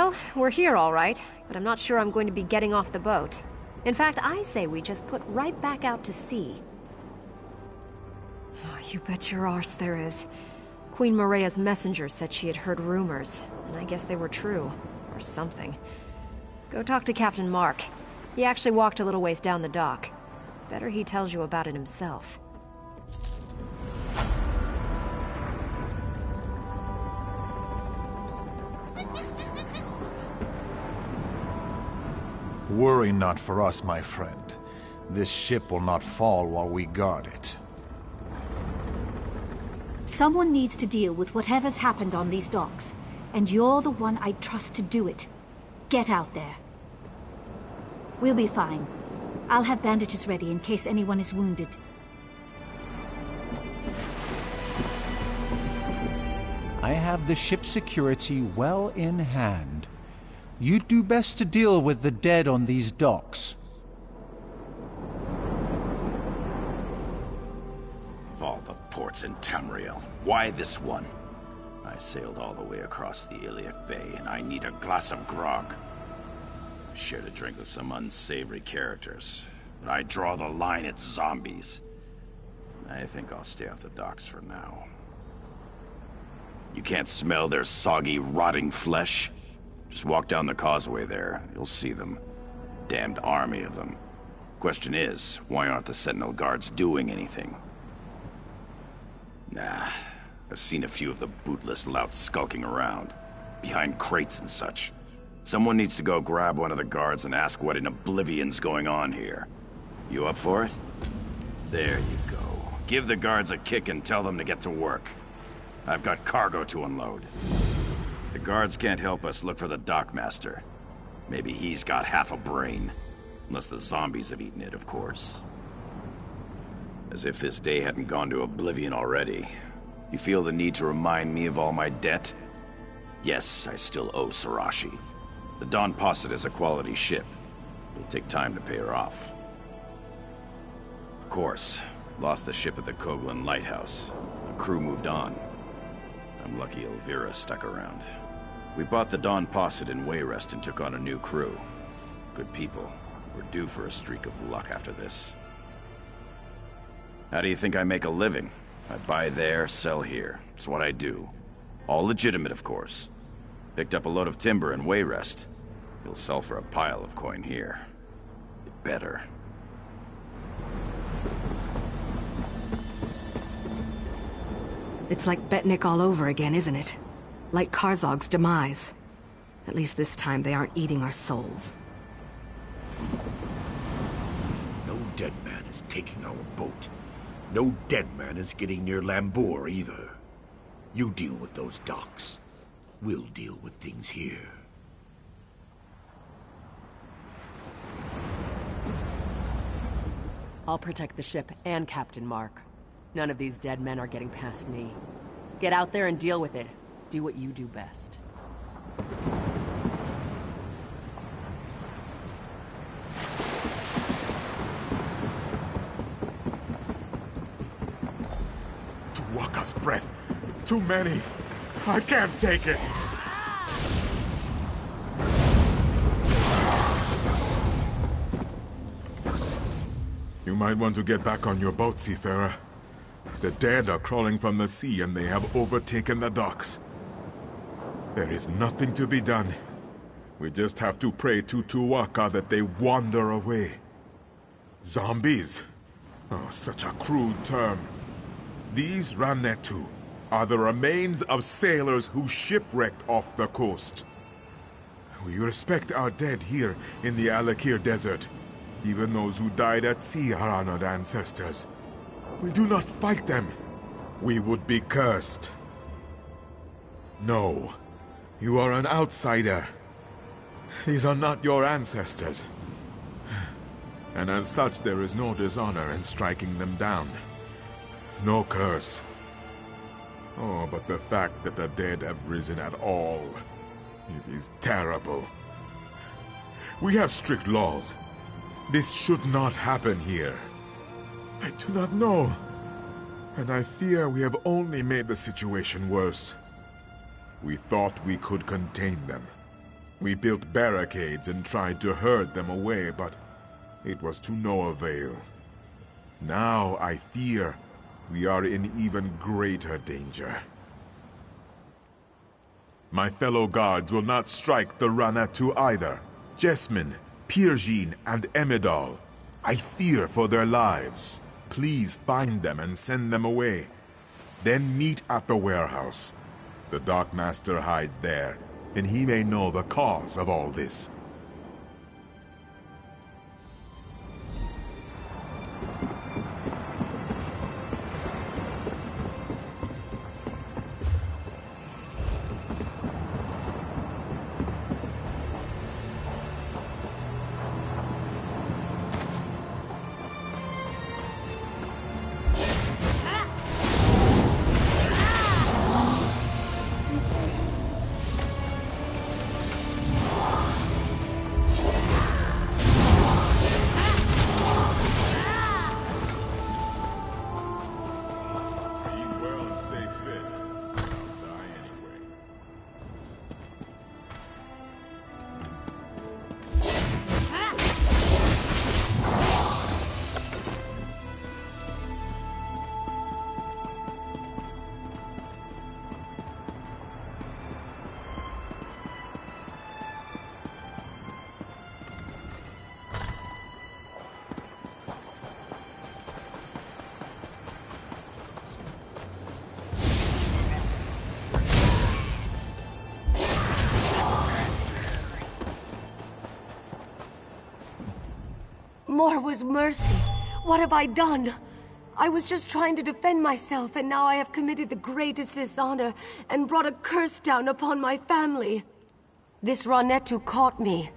Well, we're here all right, but I'm not sure I'm going to be getting off the boat. In fact, I say we just put right back out to sea. Oh, you bet your arse there is. Queen Morea's messenger said she had heard rumors, and I guess they were true. Or something. Go talk to Captain Mark. He actually walked a little ways down the dock. Better he tells you about it himself. Worry not for us, my friend. This ship will not fall while we guard it. Someone needs to deal with whatever's happened on these docks, and you're the one I'd trust to do it. Get out there. We'll be fine. I'll have bandages ready in case anyone is wounded. I have the ship's security well in hand. You'd do best to deal with the dead on these docks. Of all the ports in Tamriel, why this one? I sailed all the way across the Iliac Bay, and I need a glass of grog. I shared a drink with some unsavory characters, but I draw the line at zombies. I think I'll stay off the docks for now. You can't smell their soggy, rotting flesh? Just walk down the causeway there. You'll see them. Damned army of them. Question is, why aren't the Sentinel guards doing anything? Nah, I've seen a few of the bootless louts skulking around, behind crates and such. Someone needs to go grab one of the guards and ask what in oblivion's going on here. You up for it? There you go. Give the guards a kick and tell them to get to work. I've got cargo to unload. If the guards can't help us, look for the dockmaster. Maybe he's got half a brain. Unless the zombies have eaten it, of course. As if this day hadn't gone to oblivion already. You feel the need to remind me of all my debt? Yes, I still owe Sarashi. The Dawn Posset is a quality ship. It'll take time to pay her off. Of course, lost the ship at the Koglin Lighthouse. The crew moved on. I'm lucky Elvira stuck around. We bought the Dawn Posset in Wayrest and took on a new crew. Good people. We're due for a streak of luck after this. How do you think I make a living? I buy there, sell here. It's what I do. All legitimate, of course. Picked up a load of timber in Wayrest. You'll sell for a pile of coin here. You better. It's like Betnik all over again, isn't it? Like Karzog's demise. At least this time they aren't eating our souls. No dead man is taking our boat. No dead man is getting near Lambour either. You deal with those docks. We'll deal with things here. I'll protect the ship and Captain Mark. None of these dead men are getting past me. Get out there and deal with it. Do what you do best. Tuwaka's breath. Too many. I can't take it. You might want to get back on your boat, seafarer. The dead are crawling from the sea and they have overtaken the docks. There is nothing to be done. We just have to pray to Tuwaka that they wander away. Zombies? Oh, such a crude term. These Ranetu are the remains of sailors who shipwrecked off the coast. We respect our dead here in the Alik'r Desert. Even those who died at sea are honored ancestors. We do not fight them. We would be cursed. No. You are an outsider. These are not your ancestors. And as such, there is no dishonor in striking them down. No curse. Oh, but the fact that the dead have risen at all, it is terrible. We have strict laws. This should not happen here. I do not know. And I fear we have only made the situation worse. We thought we could contain them. We built barricades and tried to herd them away, but it was to no avail. Now I fear we are in even greater danger. My fellow guards will not strike the Ranatu either. Jessamine, Pirjin, and Emidal. I fear for their lives. Please find them and send them away. Then meet at the warehouse. The Dark Master hides there, and he may know the cause of all this. More was mercy. What have I done? I was just trying to defend myself, and now I have committed the greatest dishonor and brought a curse down upon my family. This Ranetu caught me.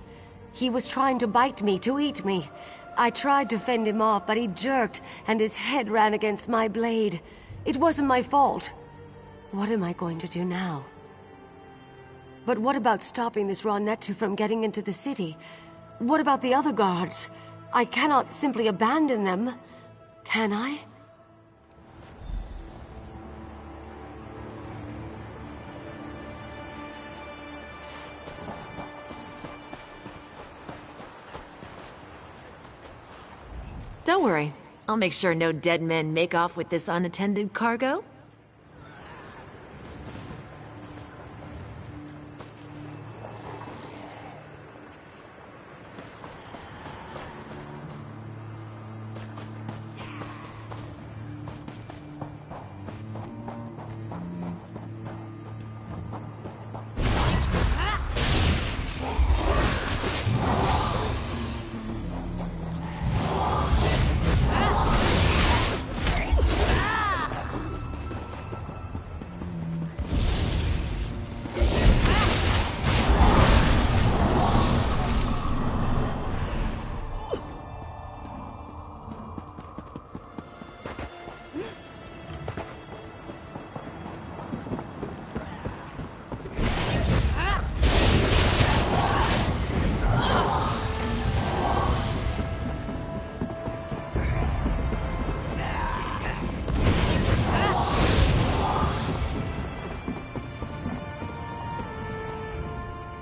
He was trying to bite me, to eat me. I tried to fend him off, but he jerked, and his head ran against my blade. It wasn't my fault. What am I going to do now? But what about stopping this Ranetu from getting into the city? What about the other guards? I cannot simply abandon them, can I? Don't worry. I'll make sure no dead men make off with this unattended cargo.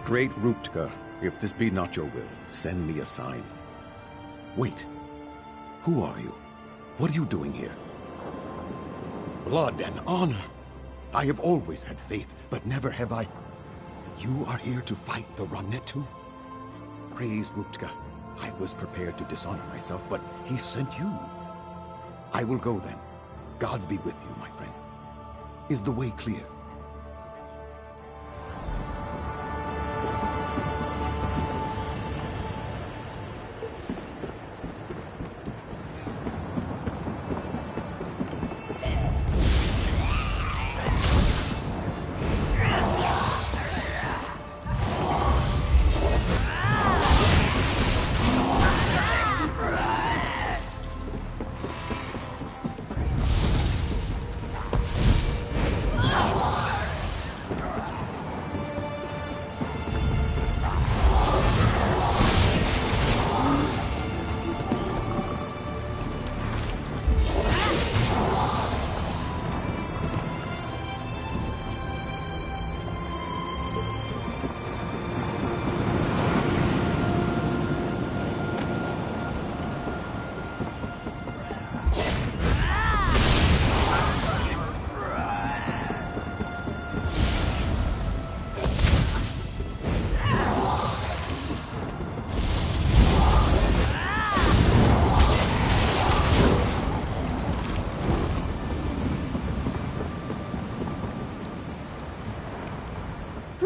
Great Ruptka, if this be not your will, send me a sign. Wait. Who are you? What are you doing here? Blood and honor. I have always had faith, but never have I... You are here to fight the Ranetu? Praise Ruptka. I was prepared to dishonor myself, but he sent you. I will go then. Gods be with you, my friend. Is the way clear? Ah!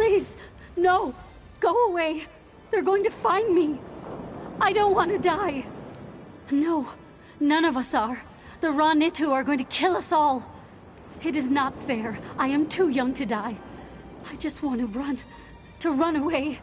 Please, no. Go away. They're going to find me. I don't want to die. No, none of us are. The Ranitu are going to kill us all. It is not fair. I am too young to die. I just want to run away.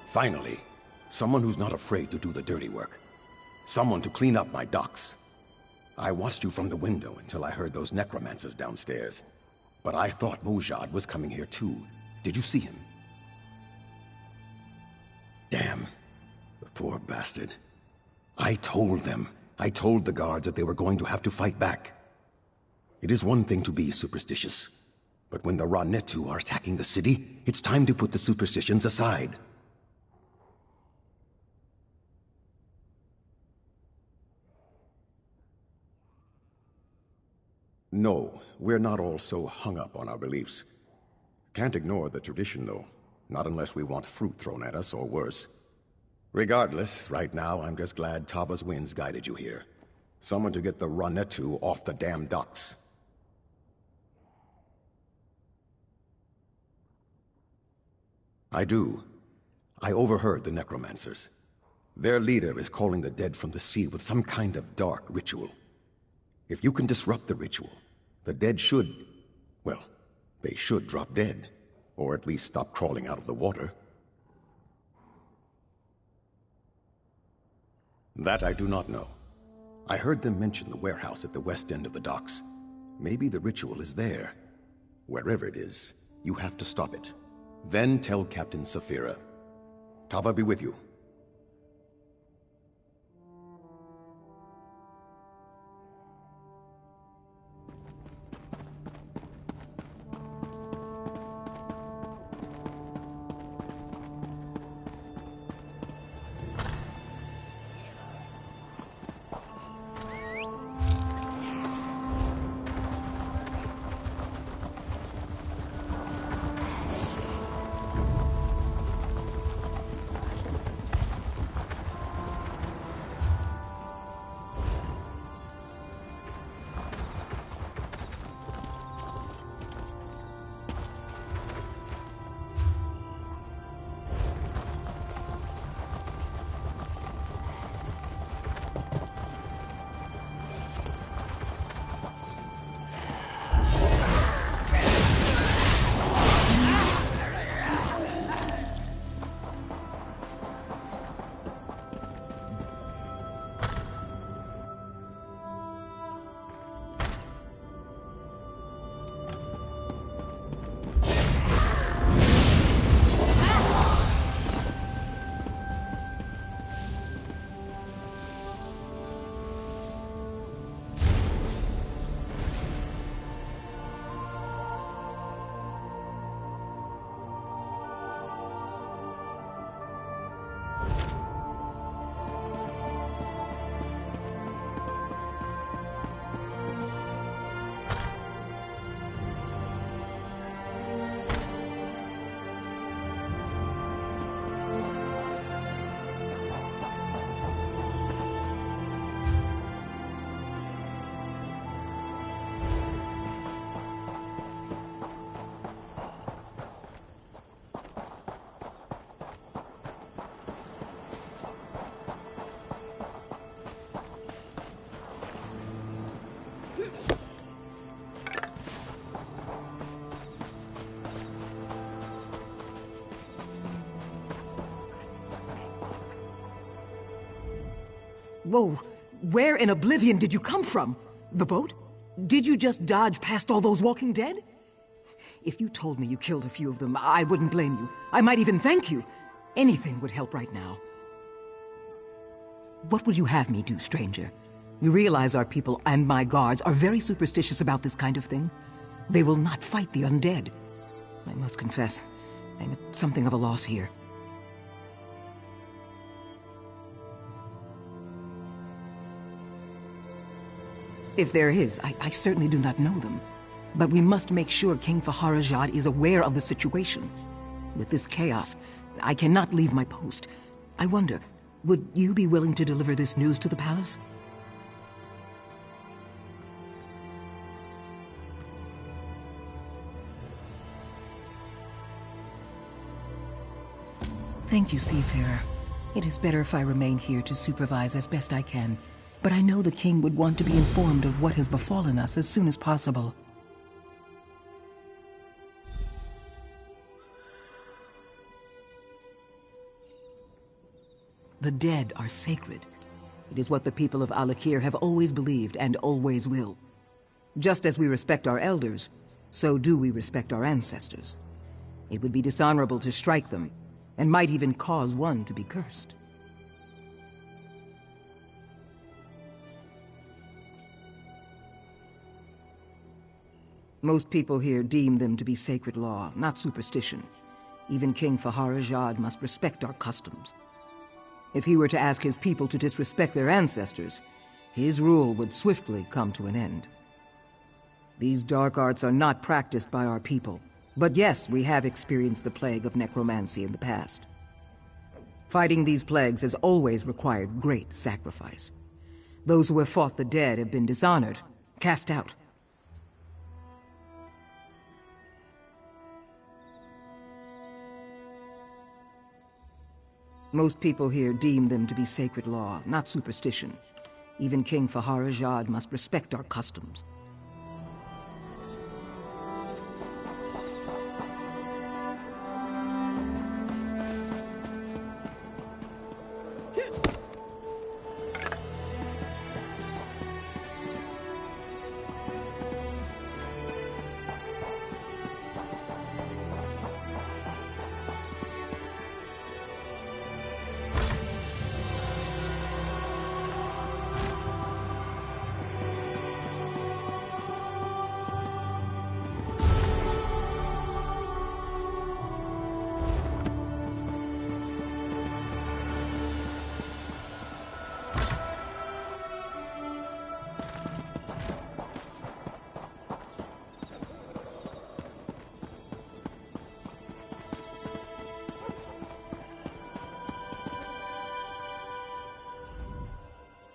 Finally, someone who's not afraid to do the dirty work. Someone to clean up my docks. I watched you from the window until I heard those necromancers downstairs. But I thought Mujad was coming here too. Did you see him? Damn. The poor bastard. I told them. I told the guards that they were going to have to fight back. It is one thing to be superstitious. But when the Ranitu are attacking the city, it's time to put the superstitions aside. No, we're not all so hung up on our beliefs. Can't ignore the tradition, though. Not unless we want fruit thrown at us, or worse. Regardless, right now, I'm just glad Tava's winds guided you here. Someone to get the Ranitu off the damn docks. I do. I overheard the necromancers. Their leader is calling the dead from the sea with some kind of dark ritual. If you can disrupt the ritual, the dead should... well, they should drop dead. Or at least stop crawling out of the water. That I do not know. I heard them mention the warehouse at the west end of the docks. Maybe the ritual is there. Wherever it is, you have to stop it. Then tell Captain Saphira. Tava be with you. Whoa, Where in Oblivion did you come from? The boat? Did you just dodge past all those walking dead? If you told me you killed a few of them, I wouldn't blame you. I might even thank you. Anything would help right now. What would you have me do, stranger? You realize our people and my guards are very superstitious about this kind of thing? They will not fight the undead. I must confess, I'm at something of a loss here. If there is, I certainly do not know them. But we must make sure King Faharajad is aware of the situation. With this chaos, I cannot leave my post. I wonder, would you be willing to deliver this news to the palace? Thank you, Seafarer. It is better if I remain here to supervise as best I can. But I know the king would want to be informed of what has befallen us as soon as possible. The dead are sacred. It is what the people of Alik'r have always believed and always will. Just as we respect our elders, so do we respect our ancestors. It would be dishonorable to strike them, and might even cause one to be cursed. Most people here deem them to be sacred law, not superstition. Even King Faharajad must respect our customs. If he were to ask his people to disrespect their ancestors, his rule would swiftly come to an end. These dark arts are not practiced by our people, but yes, we have experienced the plague of necromancy in the past. Fighting these plagues has always required great sacrifice. Those who have fought the dead have been dishonored, cast out. Most people here deem them to be sacred law, not superstition. Even King Faharajad must respect our customs.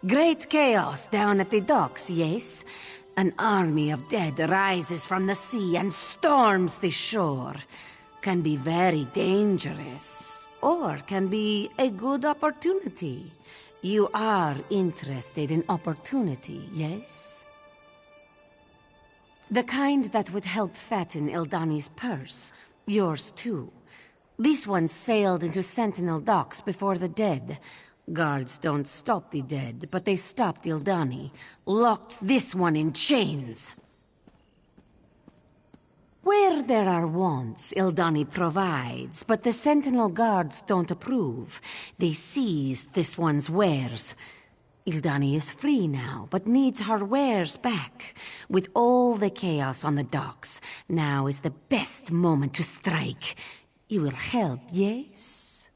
Great chaos down at the docks, yes? An army of dead rises from the sea and storms the shore. Can be very dangerous, or can be a good opportunity. You are interested in opportunity, yes? The kind that would help fatten Ildani's purse. Yours too. This one sailed into Sentinel docks before the dead. Guards don't stop the dead, but they stopped Ildani. Locked this one in chains. Where there are wants, Ildani provides, but the Sentinel guards don't approve. They seized this one's wares. Ildani is free now, but needs her wares back. With all the chaos on the docks, now is the best moment to strike. You will help, yes?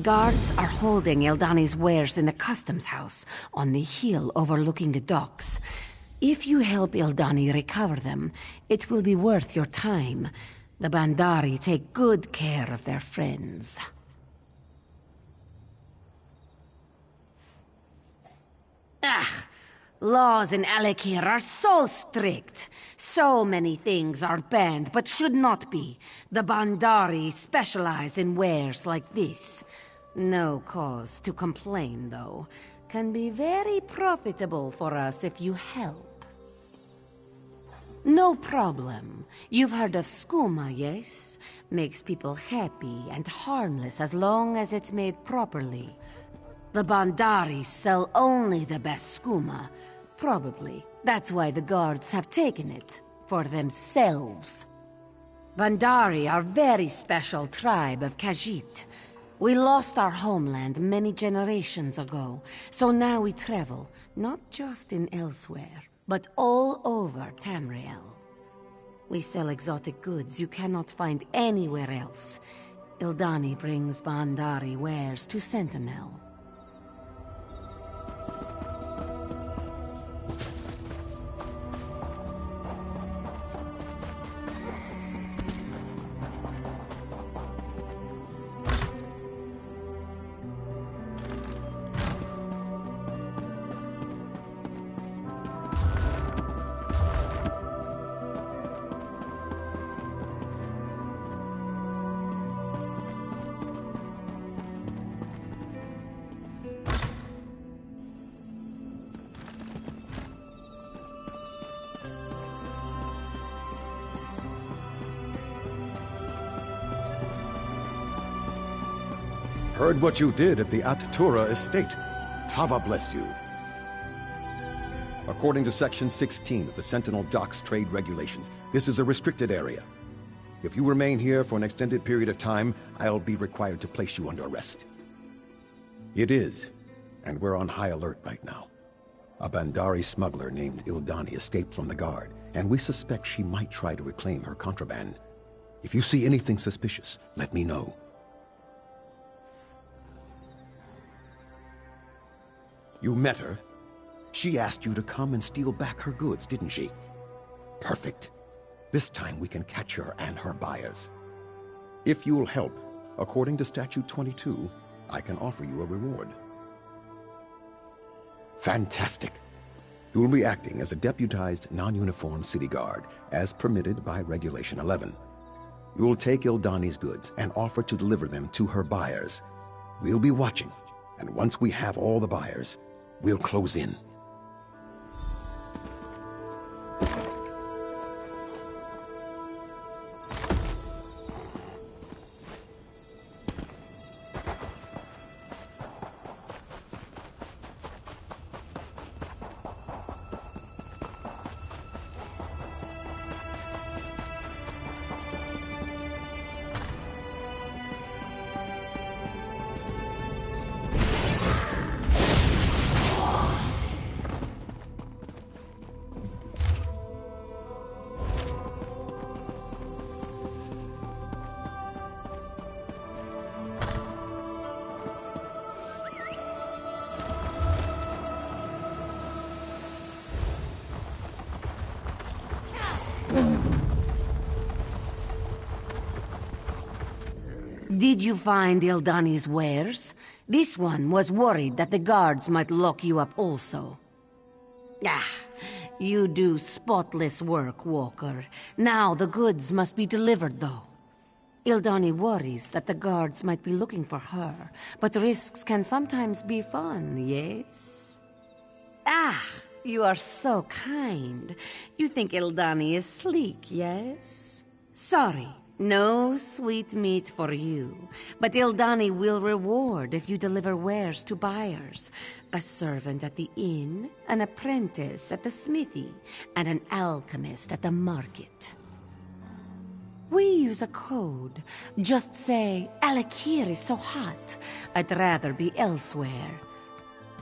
Guards are holding Ildani's wares in the customs house, on the hill overlooking the docks. If you help Ildani recover them, it will be worth your time. The Bandari take good care of their friends. Laws in Alik'r are so strict. So many things are banned, but should not be. The Bandari specialize in wares like this. No cause to complain, though. Can be very profitable for us if you help. No problem. You've heard of skooma, yes? Makes people happy and harmless as long as it's made properly. The Bandari sell only the best skooma. Probably. That's why the guards have taken it. For themselves. Bandari are very special tribe of Khajiit. We lost our homeland many generations ago, so now we travel, not just in elsewhere, but all over Tamriel. We sell exotic goods you cannot find anywhere else. Ildani brings Bandari wares to Sentinel. Heard what you did at the At-Tura estate. Tava bless you. According to Section 16 of the Sentinel Docks Trade Regulations, this is a restricted area. If you remain here for an extended period of time, I'll be required to place you under arrest. It is, and we're on high alert right now. A Bandari smuggler named Ildani escaped from the guard, and we suspect she might try to reclaim her contraband. If you see anything suspicious, let me know. You met her. She asked you to come and steal back her goods, didn't she? Perfect. This time we can catch her and her buyers. If you'll help, according to Statute 22, I can offer you a reward. Fantastic. You will be acting as a deputized, non-uniformed city guard, as permitted by Regulation 11. You will take Ildani's goods and offer to deliver them to her buyers. We'll be watching, and once we have all the buyers, we'll close in. Did you find Ildani's wares? This one was worried that the guards might lock you up also. Ah, you do spotless work, Walker. Now the goods must be delivered, though. Ildani worries that the guards might be looking for her, but risks can sometimes be fun, yes? Ah, you are so kind. You think Ildani is sleek, yes? Sorry. No sweet meat for you, but Ildani will reward if you deliver wares to buyers. A servant at the inn, an apprentice at the smithy, and an alchemist at the market. We use a code. Just say, Alik'r is so hot, I'd rather be elsewhere.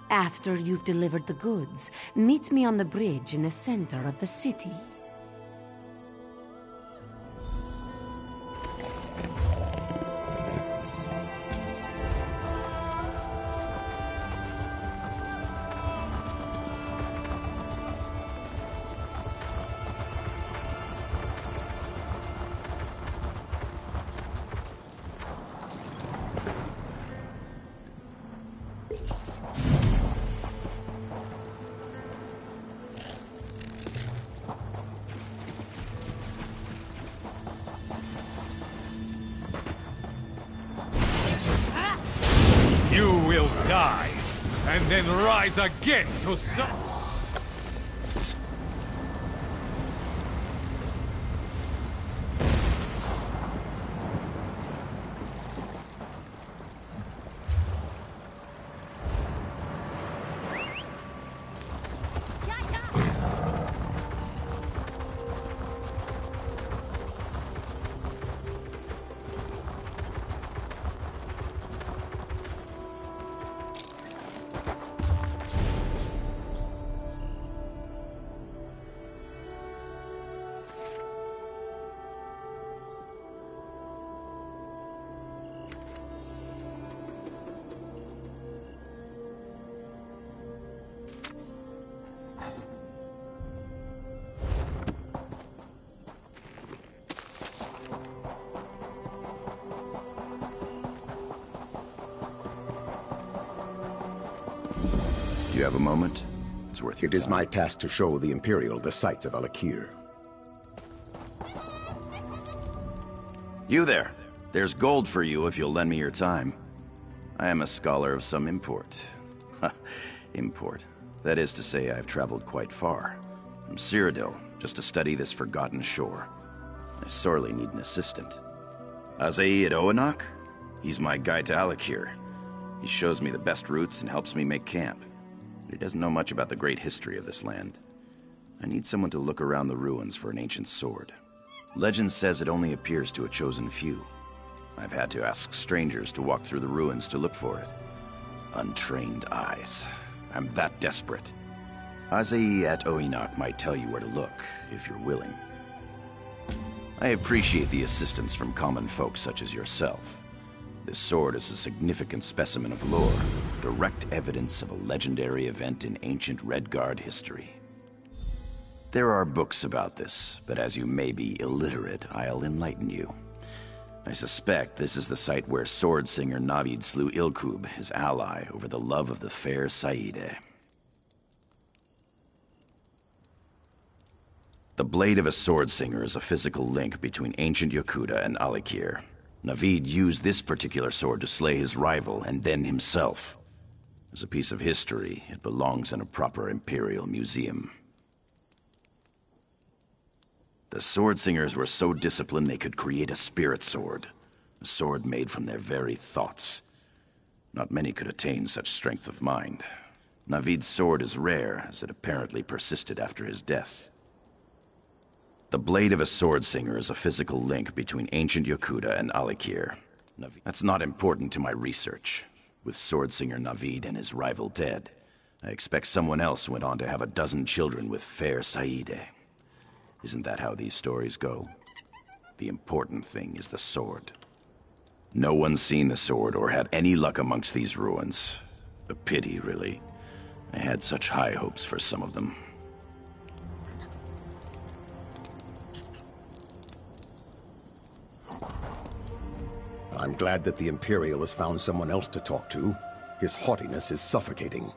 After you've delivered the goods, meet me on the bridge in the center of the city. You will die, and then rise again to You have a moment? It's worth your time. It is my task to show the Imperial the sights of Alik'r. You there. There's gold for you if you'll lend me your time. I am a scholar of some import. Import. That is to say, I've traveled quite far. From Cyrodiil, just to study this forgotten shore. I sorely need an assistant. Azai Oinak? He's my guide to Alik'r. He shows me the best routes and helps me make camp. But he doesn't know much about the great history of this land. I need someone to look around the ruins for an ancient sword. Legend says it only appears to a chosen few. I've had to ask strangers to walk through the ruins to look for it. Untrained eyes. I'm that desperate. Azai Oinak might tell you where to look, if you're willing. I appreciate the assistance from common folk such as yourself. This sword is a significant specimen of lore, direct evidence of a legendary event in ancient Redguard history. There are books about this, but as you may be illiterate, I'll enlighten you. I suspect this is the site where sword singer Navid slew Ilkub, his ally, over the love of the fair Saide. The blade of a sword singer is a physical link between ancient Yokuda and Alik'r. Navid used this particular sword to slay his rival and then himself. As a piece of history, it belongs in a proper Imperial museum. The sword singers were so disciplined they could create a spirit sword. A sword made from their very thoughts. Not many could attain such strength of mind. Navid's sword is rare, as it apparently persisted after his death. The blade of a sword singer is a physical link between ancient Yokuda and Alik'r. That's not important to my research. With sword singer Navid and his rival dead, I expect someone else went on to have a dozen children with fair Saide. Isn't that how these stories go? The important thing is the sword. No one's seen the sword or had any luck amongst these ruins. A pity, really. I had such high hopes for some of them. I'm glad that the Imperial has found someone else to talk to. His haughtiness is suffocating.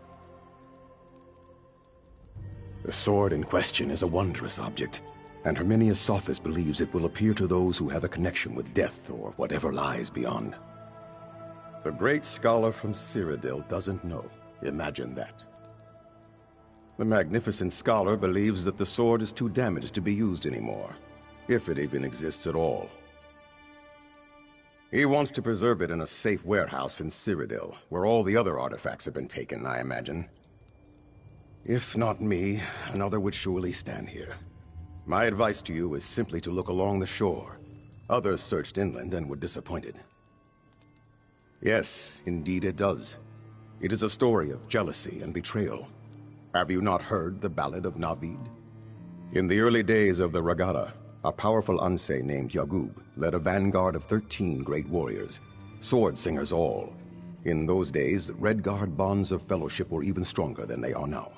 The sword in question is a wondrous object, and Herminius Sophis believes it will appear to those who have a connection with death or whatever lies beyond. The great scholar from Cyrodiil doesn't know. Imagine that. The magnificent scholar believes that the sword is too damaged to be used anymore, if it even exists at all. He wants to preserve it in a safe warehouse in Cyrodiil, where all the other artifacts have been taken, I imagine. If not me, another would surely stand here. My advice to you is simply to look along the shore. Others searched inland and were disappointed. Yes, indeed it does. It is a story of jealousy and betrayal. Have you not heard the Ballad of Navid? In the early days of the Regatta, a powerful Unse named Yagub led a vanguard of 13 great warriors, sword singers all. In those days, Redguard bonds of fellowship were even stronger than they are now.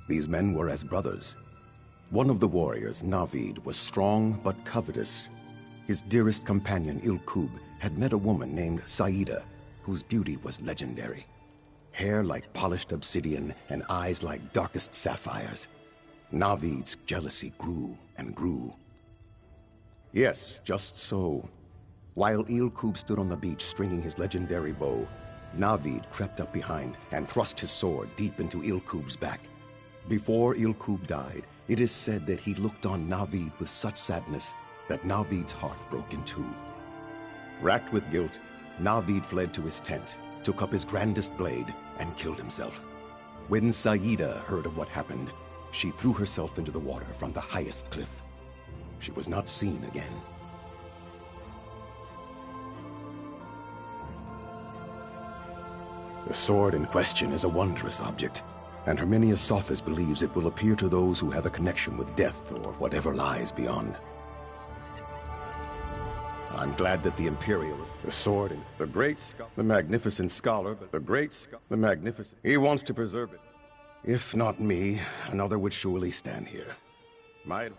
These men were as brothers. One of the warriors, Navid, was strong but covetous. His dearest companion, Ilkub, had met a woman named Saida, whose beauty was legendary. Hair like polished obsidian and eyes like darkest sapphires. Navid's jealousy grew and grew. Yes, just so. While Ilkub stood on the beach stringing his legendary bow, Navid crept up behind and thrust his sword deep into Ilkub's back. Before Ilkub died, it is said that he looked on Navid with such sadness that Navid's heart broke in two. Racked with guilt, Navid fled to his tent, took up his grandest blade, and killed himself. When Saida heard of what happened, she threw herself into the water from the highest cliff. She was not seen again. The sword in question is a wondrous object, and Herminius Sophis believes it will appear to those who have a connection with death or whatever lies beyond. I'm glad that the Imperial is the sword and the great scholar, the magnificent scholar, but the great scholar, the magnificent. He wants to preserve it. If not me, another would surely stand here. My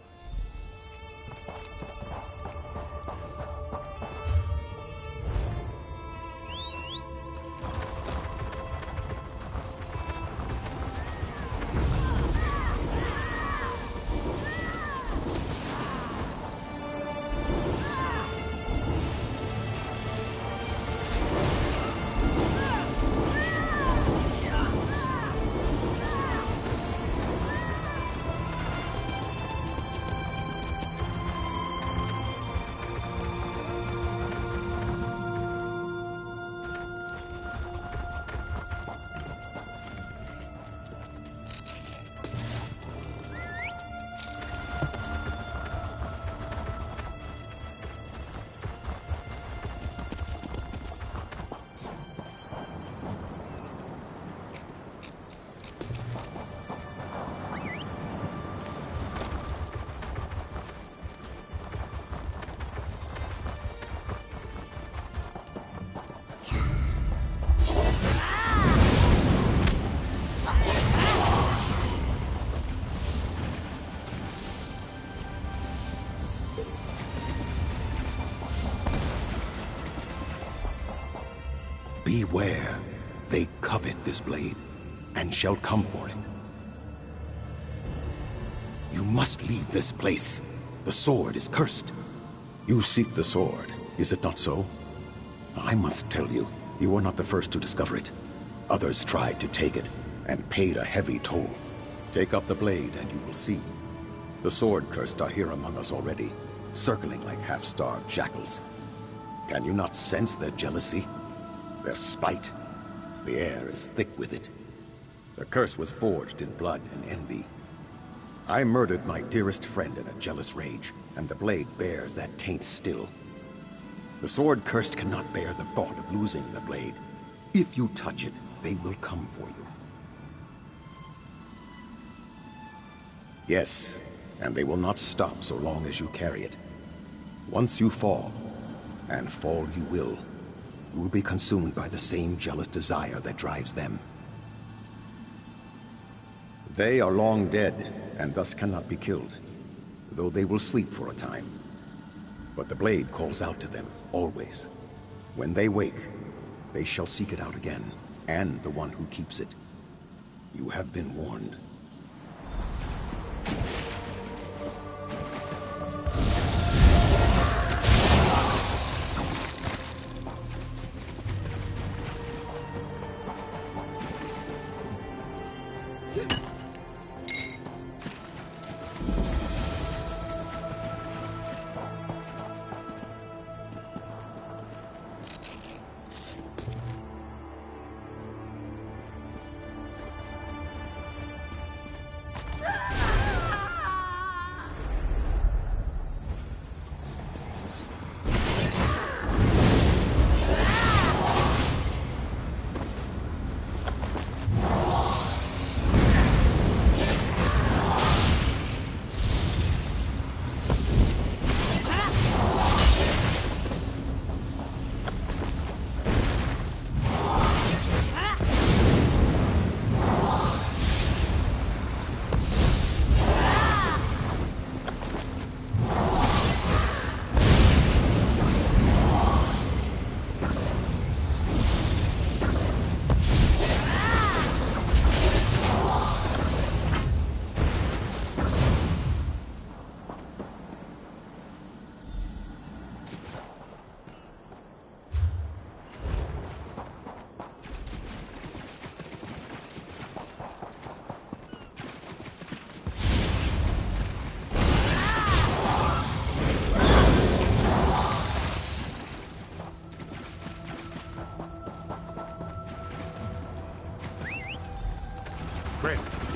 Beware. They covet this blade, and shall come for it. You must leave this place. The sword is cursed. You seek the sword, is it not so? I must tell you, you are not the first to discover it. Others tried to take it, and paid a heavy toll. Take up the blade, and you will see. The sword-cursed are here among us already, circling like half-starved jackals. Can you not sense their jealousy? Their spite? The air is thick with it. The curse was forged in blood and envy. I murdered my dearest friend in a jealous rage, and the blade bears that taint still. The sword-cursed cannot bear the thought of losing the blade. If you touch it, they will come for you. Yes, and they will not stop so long as you carry it. Once you fall, and fall you will be consumed by the same jealous desire that drives them. They are long dead, and thus cannot be killed, though they will sleep for a time. But the blade calls out to them, always. When they wake, they shall seek it out again, and the one who keeps it. You have been warned.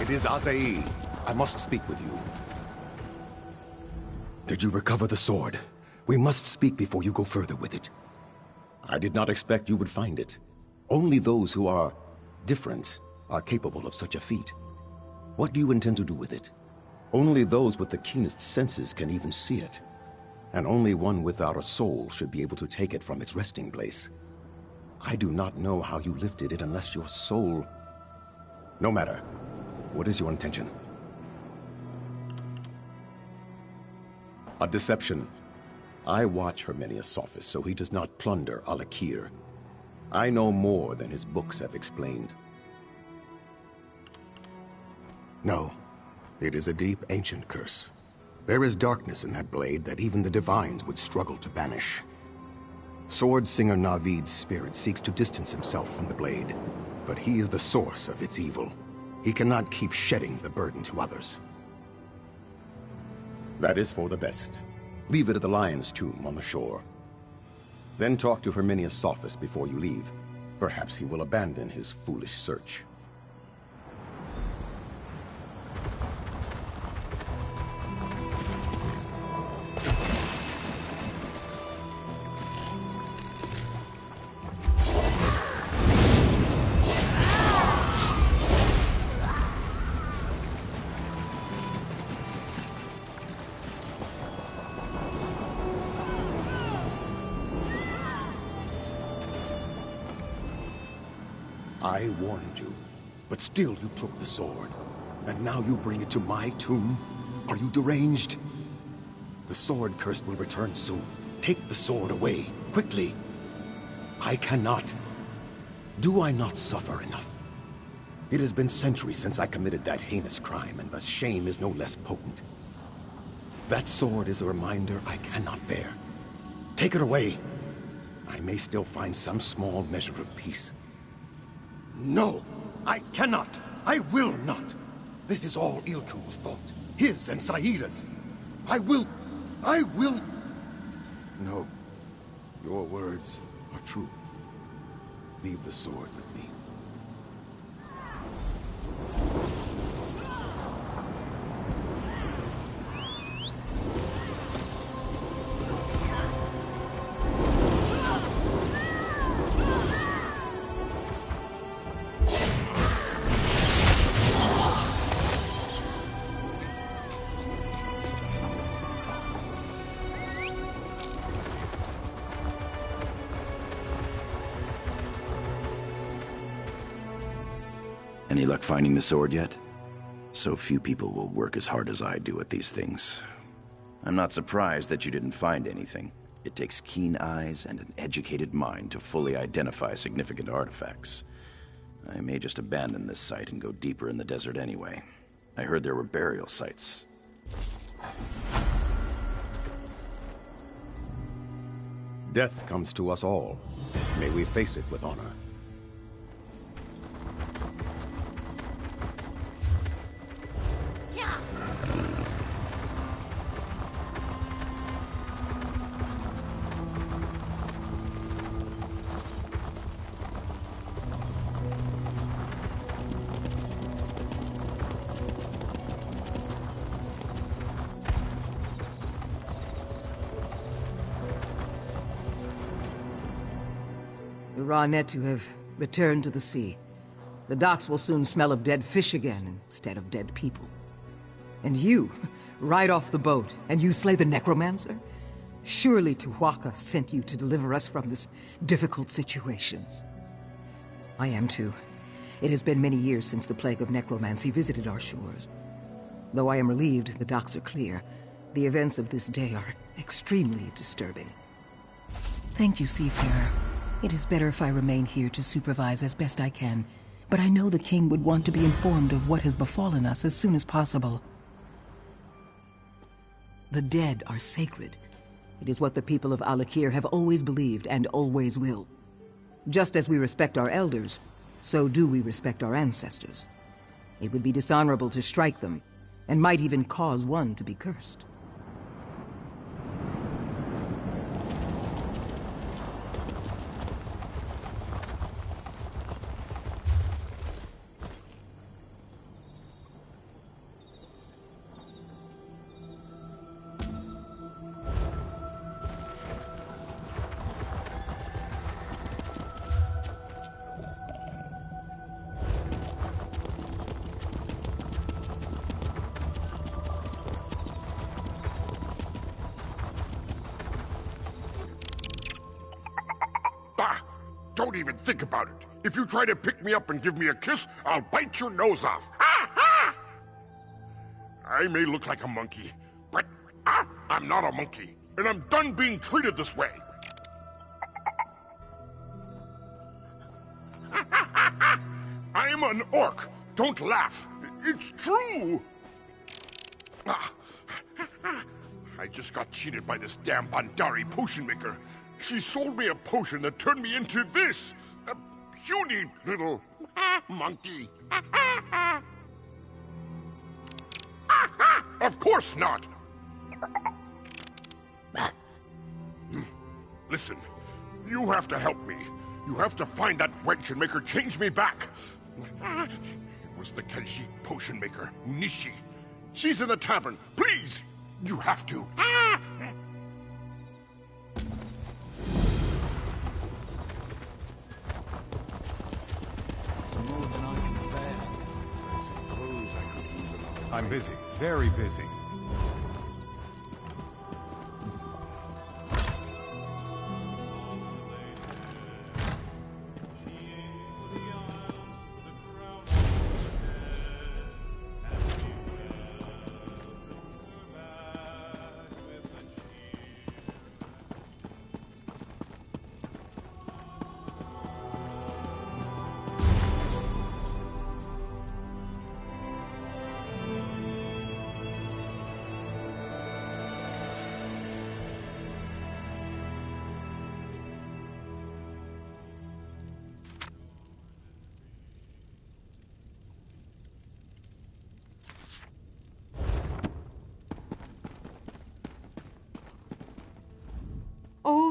It is Azai. I must speak with you. Did you recover the sword? We must speak before you go further with it. I did not expect you would find it. Only those who are different are capable of such a feat. What do you intend to do with it? Only those with the keenest senses can even see it. And only one without a soul should be able to take it from its resting place. I do not know how you lifted it unless your soul... No matter. What is your intention? A deception. I watch Herminius' office so he does not plunder Alik'r. I know more than his books have explained. No. It is a deep, ancient curse. There is darkness in that blade that even the divines would struggle to banish. Sword Singer Navid's spirit seeks to distance himself from the blade, but he is the source of its evil. He cannot keep shedding the burden to others. That is for the best. Leave it at the lion's tomb on the shore. Then talk to Herminius' office before you leave. Perhaps he will abandon his foolish search. I warned you, but still you took the sword. And now you bring it to my tomb? Are you deranged? The sword cursed will return soon. Take the sword away, quickly. I cannot. Do I not suffer enough? It has been centuries since I committed that heinous crime, and thus shame is no less potent. That sword is a reminder I cannot bear. Take it away. I may still find some small measure of peace. No! I cannot! I will not! This is all Ilkum's fault. His and Sa'ida's. I will... No. Your words are true. Leave the sword with me. Any luck finding the sword yet? So few people will work as hard as I do at these things. I'm not surprised that you didn't find anything. It takes keen eyes and an educated mind to fully identify significant artifacts. I may just abandon this site and go deeper in the desert anyway. I heard there were burial sites. Death comes to us all. May we face it with honor. The Ranetu have returned to the sea. The docks will soon smell of dead fish again instead of dead people. And you, right off the boat, and you slay the necromancer? Surely Tuwaka sent you to deliver us from this difficult situation. I am too. It has been many years since the plague of necromancy visited our shores. Though I am relieved the docks are clear, the events of this day are extremely disturbing. Thank you, Seafarer. It is better if I remain here to supervise as best I can, but I know the king would want to be informed of what has befallen us as soon as possible. The dead are sacred. It is what the people of Alik'r have always believed and always will. Just as we respect our elders, so do we respect our ancestors. It would be dishonorable to strike them, and might even cause one to be cursed. Don't even think about it. If you try to pick me up and give me a kiss, I'll bite your nose off. Ha ha! I may look like a monkey, but I'm not a monkey, and I'm done being treated this way. I'm an orc. Don't laugh. It's true. I just got cheated by this damn Bandari potion maker. She sold me a potion that turned me into this! A puny little monkey. Of course not! Listen, you have to help me. You have to find that wench and make her change me back. It was the Khajiit potion maker, Nishi. She's in the tavern. Please! You have to. I'm busy. Very busy.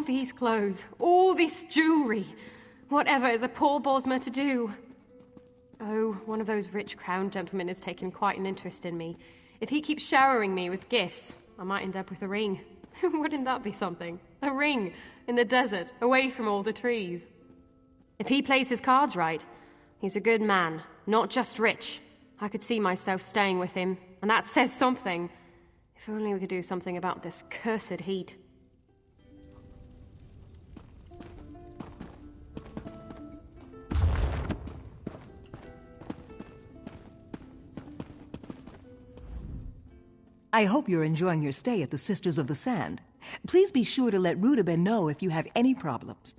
All these clothes, all this jewelry. Whatever is a poor Bosmer to do? Oh, one of those rich crown gentlemen has taken quite an interest in me. If he keeps showering me with gifts, I might end up with a ring. Wouldn't that be something? A ring in the desert, away from all the trees. If he plays his cards right, he's a good man, not just rich. I could see myself staying with him, and that says something. If only we could do something about this cursed heat. I hope you're enjoying your stay at the Sisters of the Sand. Please be sure to let Rudaben know if you have any problems.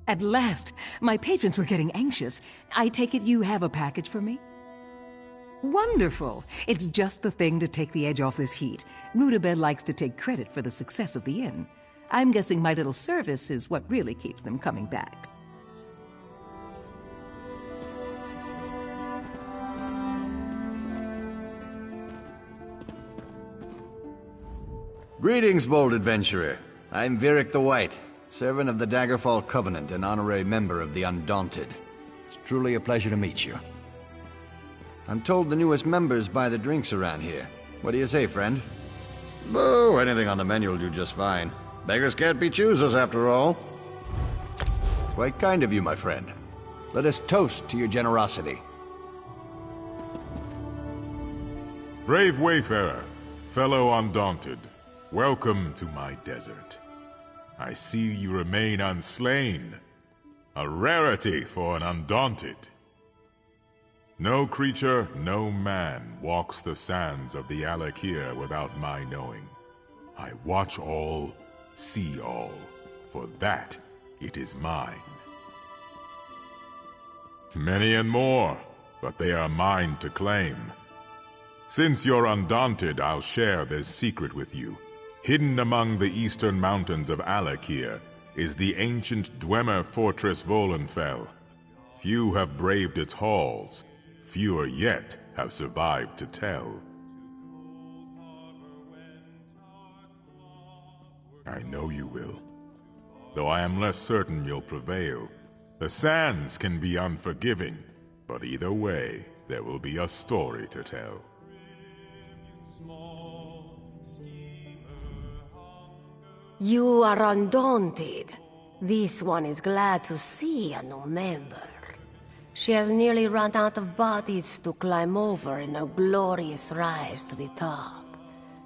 At last! My patrons were getting anxious. I take it you have a package for me? Wonderful! It's just the thing to take the edge off this heat. Rudaben likes to take credit for the success of the inn. I'm guessing my little service is what really keeps them coming back. Greetings, bold adventurer. I'm Virik the White, servant of the Daggerfall Covenant and honorary member of the Undaunted. It's truly a pleasure to meet you. I'm told the newest members buy the drinks around here. What do you say, friend? Boo! Anything on the menu will do just fine. Beggars can't be choosers, after all. Quite kind of you, my friend. Let us toast to your generosity. Brave wayfarer, fellow Undaunted. Welcome to my desert. I see you remain unslain. A rarity for an Undaunted. No creature, no man walks the sands of the Alik'r without my knowing. I watch all, see all. For that, it is mine. Many and more, but they are mine to claim. Since you're Undaunted, I'll share this secret with you. Hidden among the eastern mountains of Alik'r is the ancient Dwemer fortress Volenfell. Few have braved its halls. Fewer yet have survived to tell. I know you will. Though I am less certain you'll prevail. The sands can be unforgiving, but either way, there will be a story to tell. You are Undaunted. This one is glad to see a new member. She has nearly run out of bodies to climb over in her glorious rise to the top.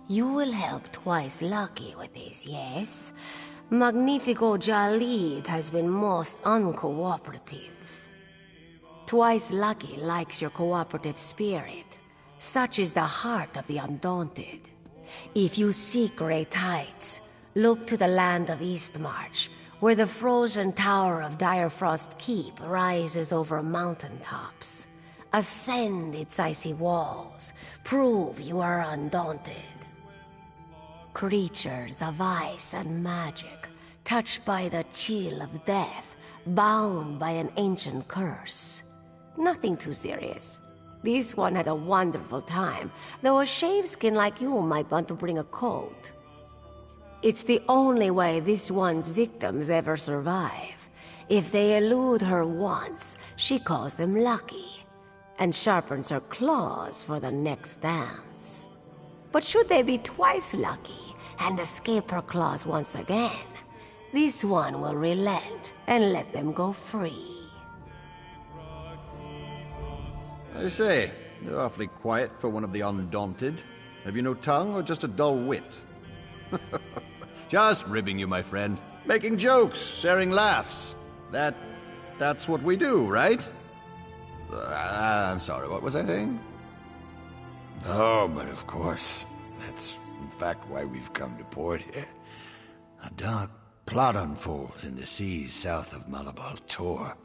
You will help Twice Lucky with this, yes? Magnifico Jalid has been most uncooperative. Twice Lucky likes your cooperative spirit. Such is the heart of the Undaunted. If you seek great heights, look to the land of Eastmarch, where the frozen tower of Direfrost Keep rises over mountaintops. Ascend its icy walls. Prove you are Undaunted. Creatures of ice and magic, touched by the chill of death, bound by an ancient curse. Nothing too serious. This one had a wonderful time, though a shaved skin like you might want to bring a coat. It's the only way this one's victims ever survive. If they elude her once, she calls them lucky, and sharpens her claws for the next dance. But should they be twice lucky, and escape her claws once again, this one will relent and let them go free. I say, you're awfully quiet for one of the Undaunted. Have you no tongue, or just a dull wit? Just ribbing you, my friend. Making jokes, sharing laughs. That's what we do, right? I'm sorry, what was I saying? Oh, but of course. That's, in fact, why we've come to port here. A dark plot unfolds in the seas south of Malabal Tor.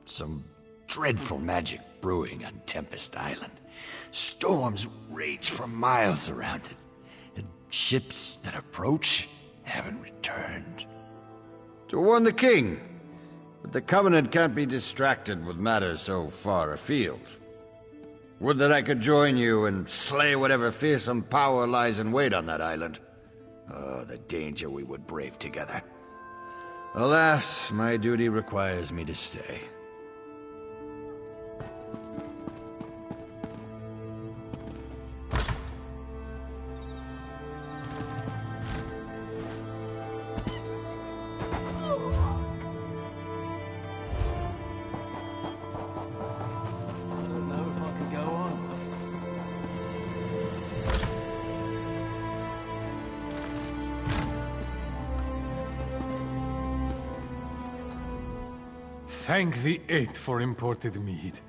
Some dreadful magic brewing on Tempest Island. Storms rage for miles around it. And ships that approach haven't returned. To warn the king. But the Covenant can't be distracted with matters so far afield. Would that I could join you and slay whatever fearsome power lies in wait on that island. Oh, the danger we would brave together. Alas, my duty requires me to stay. Thank the Eight for imported mead.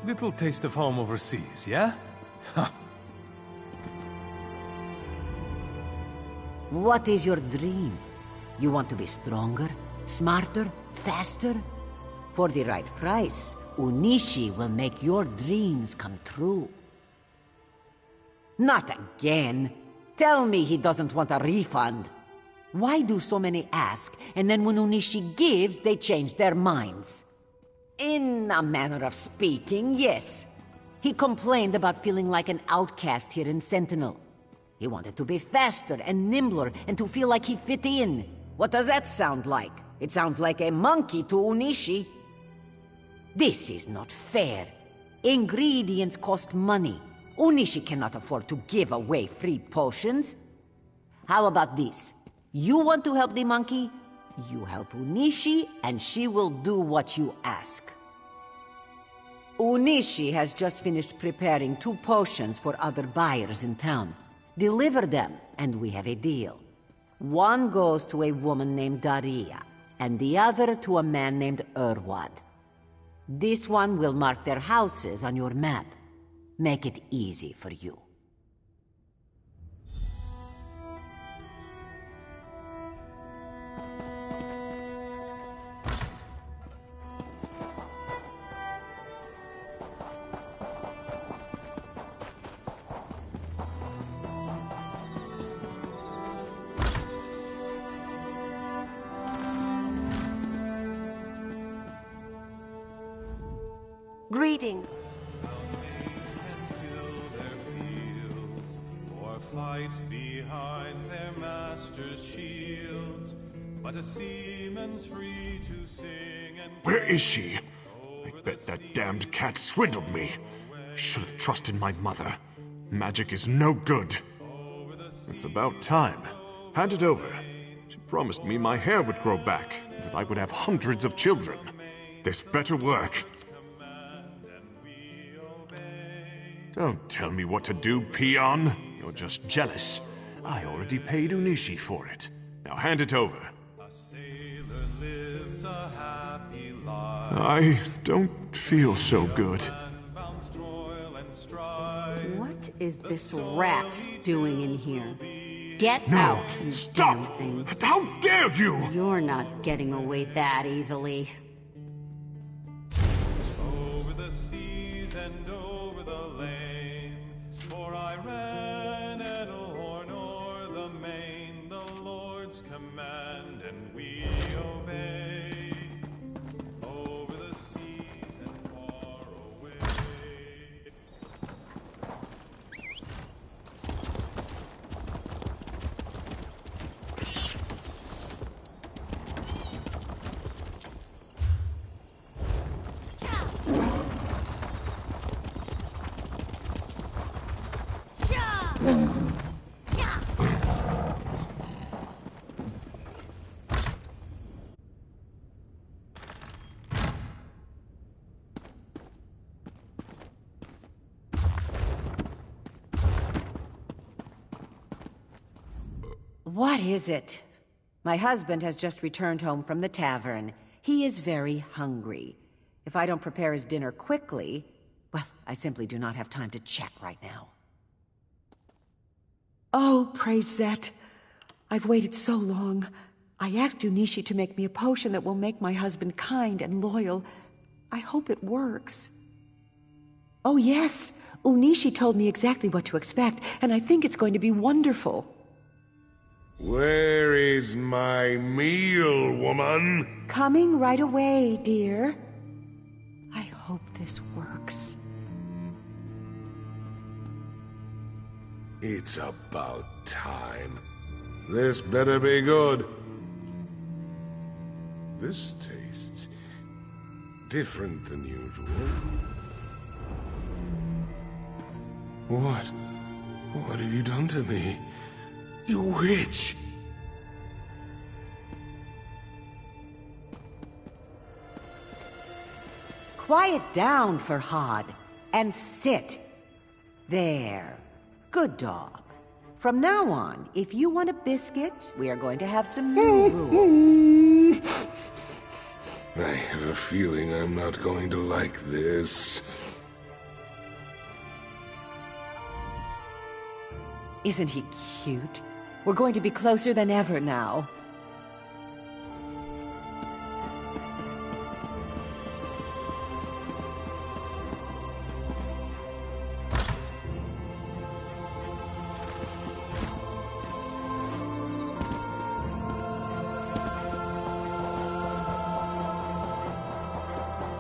Little taste of home overseas, yeah? What is your dream? You want to be stronger, smarter, faster? For the right price, Unishi will make your dreams come true. Not again! Tell me he doesn't want a refund. Why do so many ask, and then when Unishi gives, they change their minds? In a manner of speaking, yes. He complained about feeling like an outcast here in Sentinel. He wanted to be faster and nimbler and to feel like he fit in. What does that sound like? It sounds like a monkey to Unishi. This is not fair. Ingredients cost money. Unishi cannot afford to give away free potions. How about this? You want to help the monkey? You help Unishi, and she will do what you ask. Unishi has just finished preparing 2 potions for other buyers in town. Deliver them, and we have a deal. One goes to a woman named Daria, and the other to a man named Urwad. This one will mark their houses on your map. Make it easy for you. Greetings. Or fight behind their master's shields, but a seaman's free to sing and... Where is she? I bet that damned cat swindled me. I should have trusted my mother. Magic is no good. It's about time. Hand it over. She promised me my hair would grow back, and that I would have hundreds of children. This better work. Don't tell me what to do, peon. You're just jealous. I already paid Unishi for it. Now hand it over. I don't feel so good. What is this rat doing in here? Get No, out, you stop! damn thing. How dare you! You're not getting away that easily. Over the seas and over the lane, for I ran at a horn o'er the main, the Lord's command, and we obey. Over the seas and far away. What is it? My husband has just returned home from the tavern. He is very hungry. If I don't prepare his dinner quickly, well, I simply do not have time to chat right now. Oh, praise Zet. I've waited so long. I asked Unishi to make me a potion that will make my husband kind and loyal. I hope it works. Oh, yes. Unishi told me exactly what to expect, and I think it's going to be wonderful. Where is my meal, woman? Coming right away, dear. I hope this works. It's about time. This better be good. This tastes different than usual. What? What have you done to me? You witch! Quiet down, Farhad, and sit. There. Good dog. From now on, if you want a biscuit, we are going to have some new rules. I have a feeling I'm not going to like this. Isn't he cute? We're going to be closer than ever now.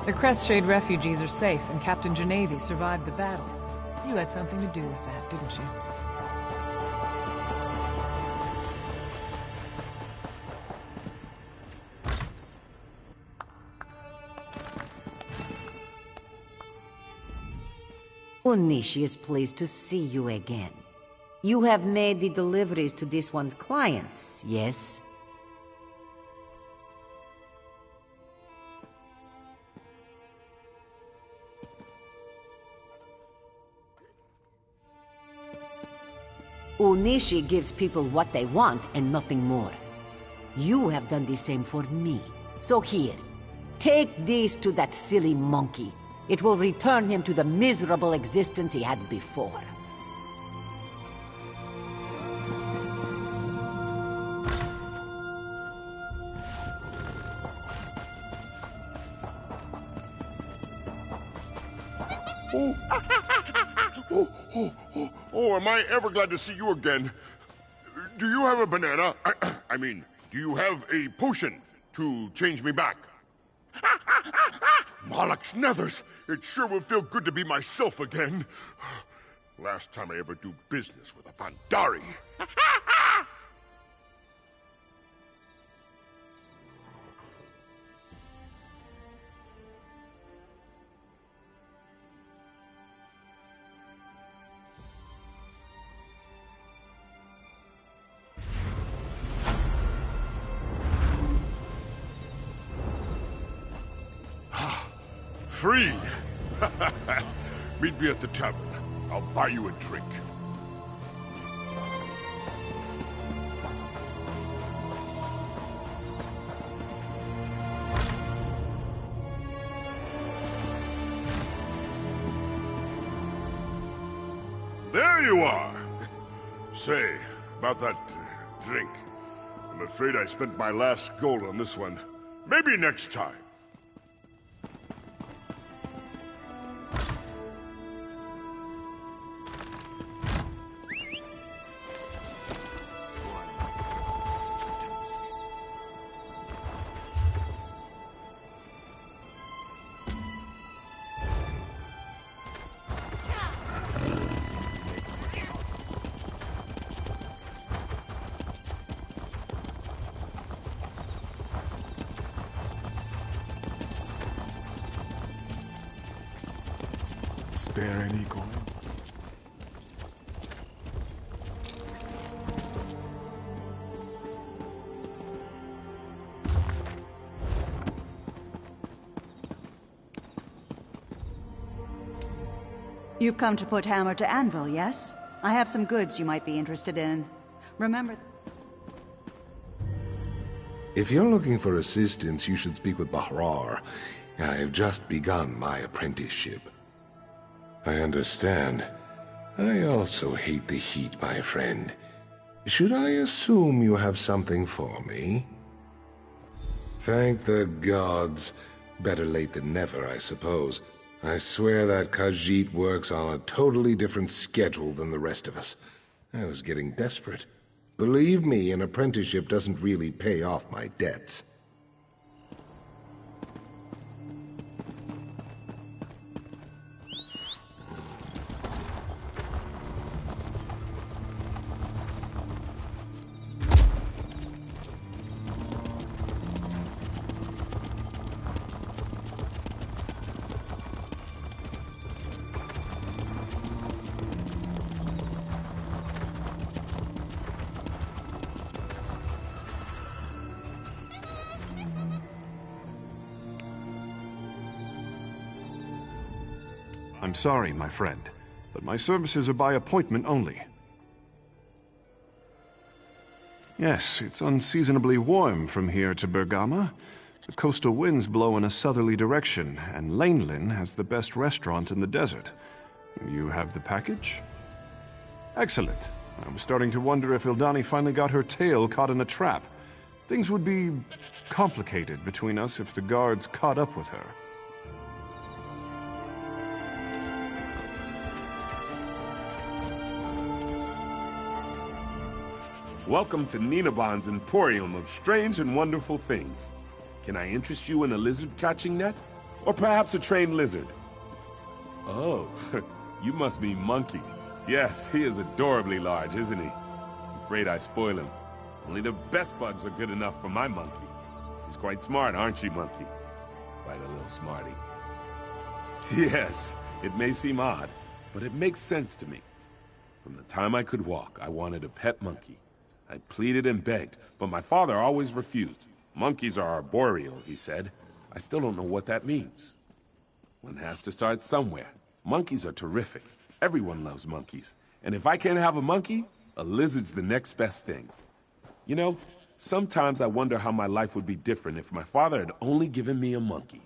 The Crestshade refugees are safe, and Captain Genevi survived the battle. You had something to do with that, didn't you? Onishi is pleased to see you again. You have made the deliveries to this one's clients, yes? Onishi gives people what they want and nothing more. You have done the same for me. So here, take this to that silly monkey. It will return him to the miserable existence he had before. Oh, am I ever glad to see you again. Do you have a banana? I mean, do you have a potion to change me back? Malak's nethers! It sure will feel good to be myself again. Last time I ever do business with a Pandari. Free! Meet me at the tavern. I'll buy you a drink. There you are! Say, about that drink. I'm afraid I spent my last gold on this one. Maybe next time. Spare any coins? You've come to put hammer to anvil, yes? I have some goods you might be interested in. Remember... If you're looking for assistance, you should speak with Bahrar. I have just begun my apprenticeship. I understand. I also hate the heat, my friend. Should I assume you have something for me? Thank the gods. Better late than never, I suppose. I swear that Khajiit works on a totally different schedule than the rest of us. I was getting desperate. Believe me, an apprenticeship doesn't really pay off my debts. I'm sorry, my friend, but my services are by appointment only. Yes, it's unseasonably warm from here to Bergama. The coastal winds blow in a southerly direction, and Laneland has the best restaurant in the desert. You have the package? Excellent. I was starting to wonder if Ildani finally got her tail caught in a trap. Things would be complicated between us if the guards caught up with her. Welcome to Ninabon's Emporium of strange and wonderful things. Can I interest you in a lizard catching net? Or perhaps a trained lizard? Oh, you must mean Monkey. Yes, he is adorably large, isn't he? I'm afraid I spoil him. Only the best bugs are good enough for my Monkey. He's quite smart, aren't you, Monkey? Quite a little smarty. Yes, it may seem odd, but it makes sense to me. From the time I could walk, I wanted a pet monkey. I pleaded and begged, but my father always refused. Monkeys are arboreal, he said. I still don't know what that means. One has to start somewhere. Monkeys are terrific. Everyone loves monkeys. And if I can't have a monkey, a lizard's the next best thing. You know, sometimes I wonder how my life would be different if my father had only given me a monkey.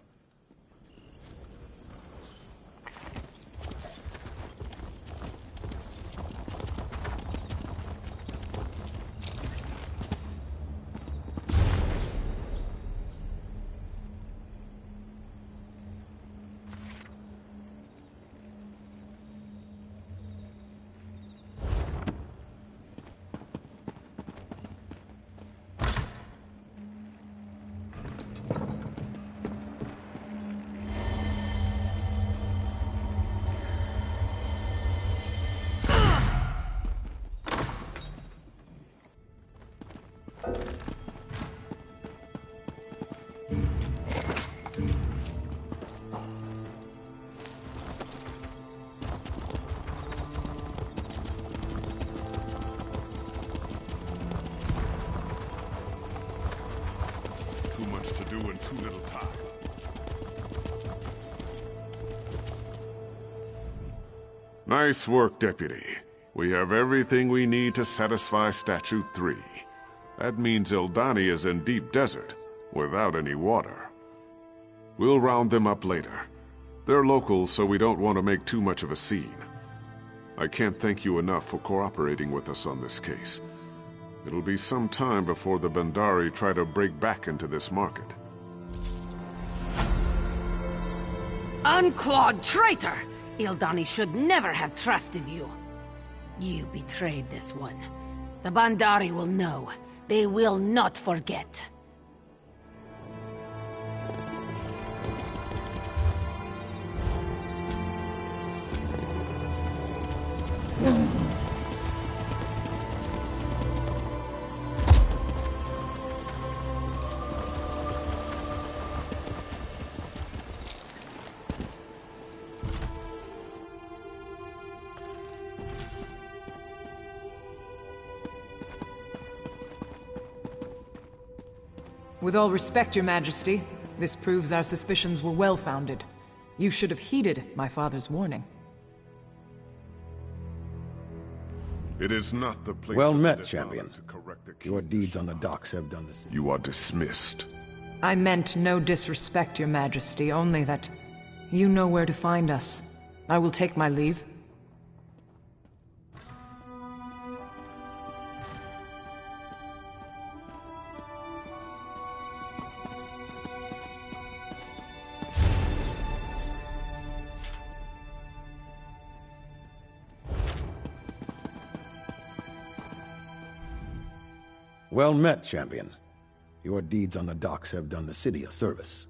Too much to do in too little time. Nice work, Deputy. We have everything we need to satisfy Statute 3. That means Ildani is in deep desert, without any water. We'll round them up later. They're locals, so we don't want to make too much of a scene. I can't thank you enough for cooperating with us on this case. It'll be some time before the Bandari try to break back into this market. Unclawed traitor! Ildani should never have trusted you. You betrayed this one. The Bandari will know. They will not forget. With all respect, Your Majesty, this proves our suspicions were well-founded. You should have heeded my father's warning. It is not the place. Well met, champion. Your deeds on the docks have done the same. You are dismissed. I meant no disrespect, Your Majesty, only that you know where to find us. I will take my leave. Well met, champion. Your deeds on the docks have done the city a service.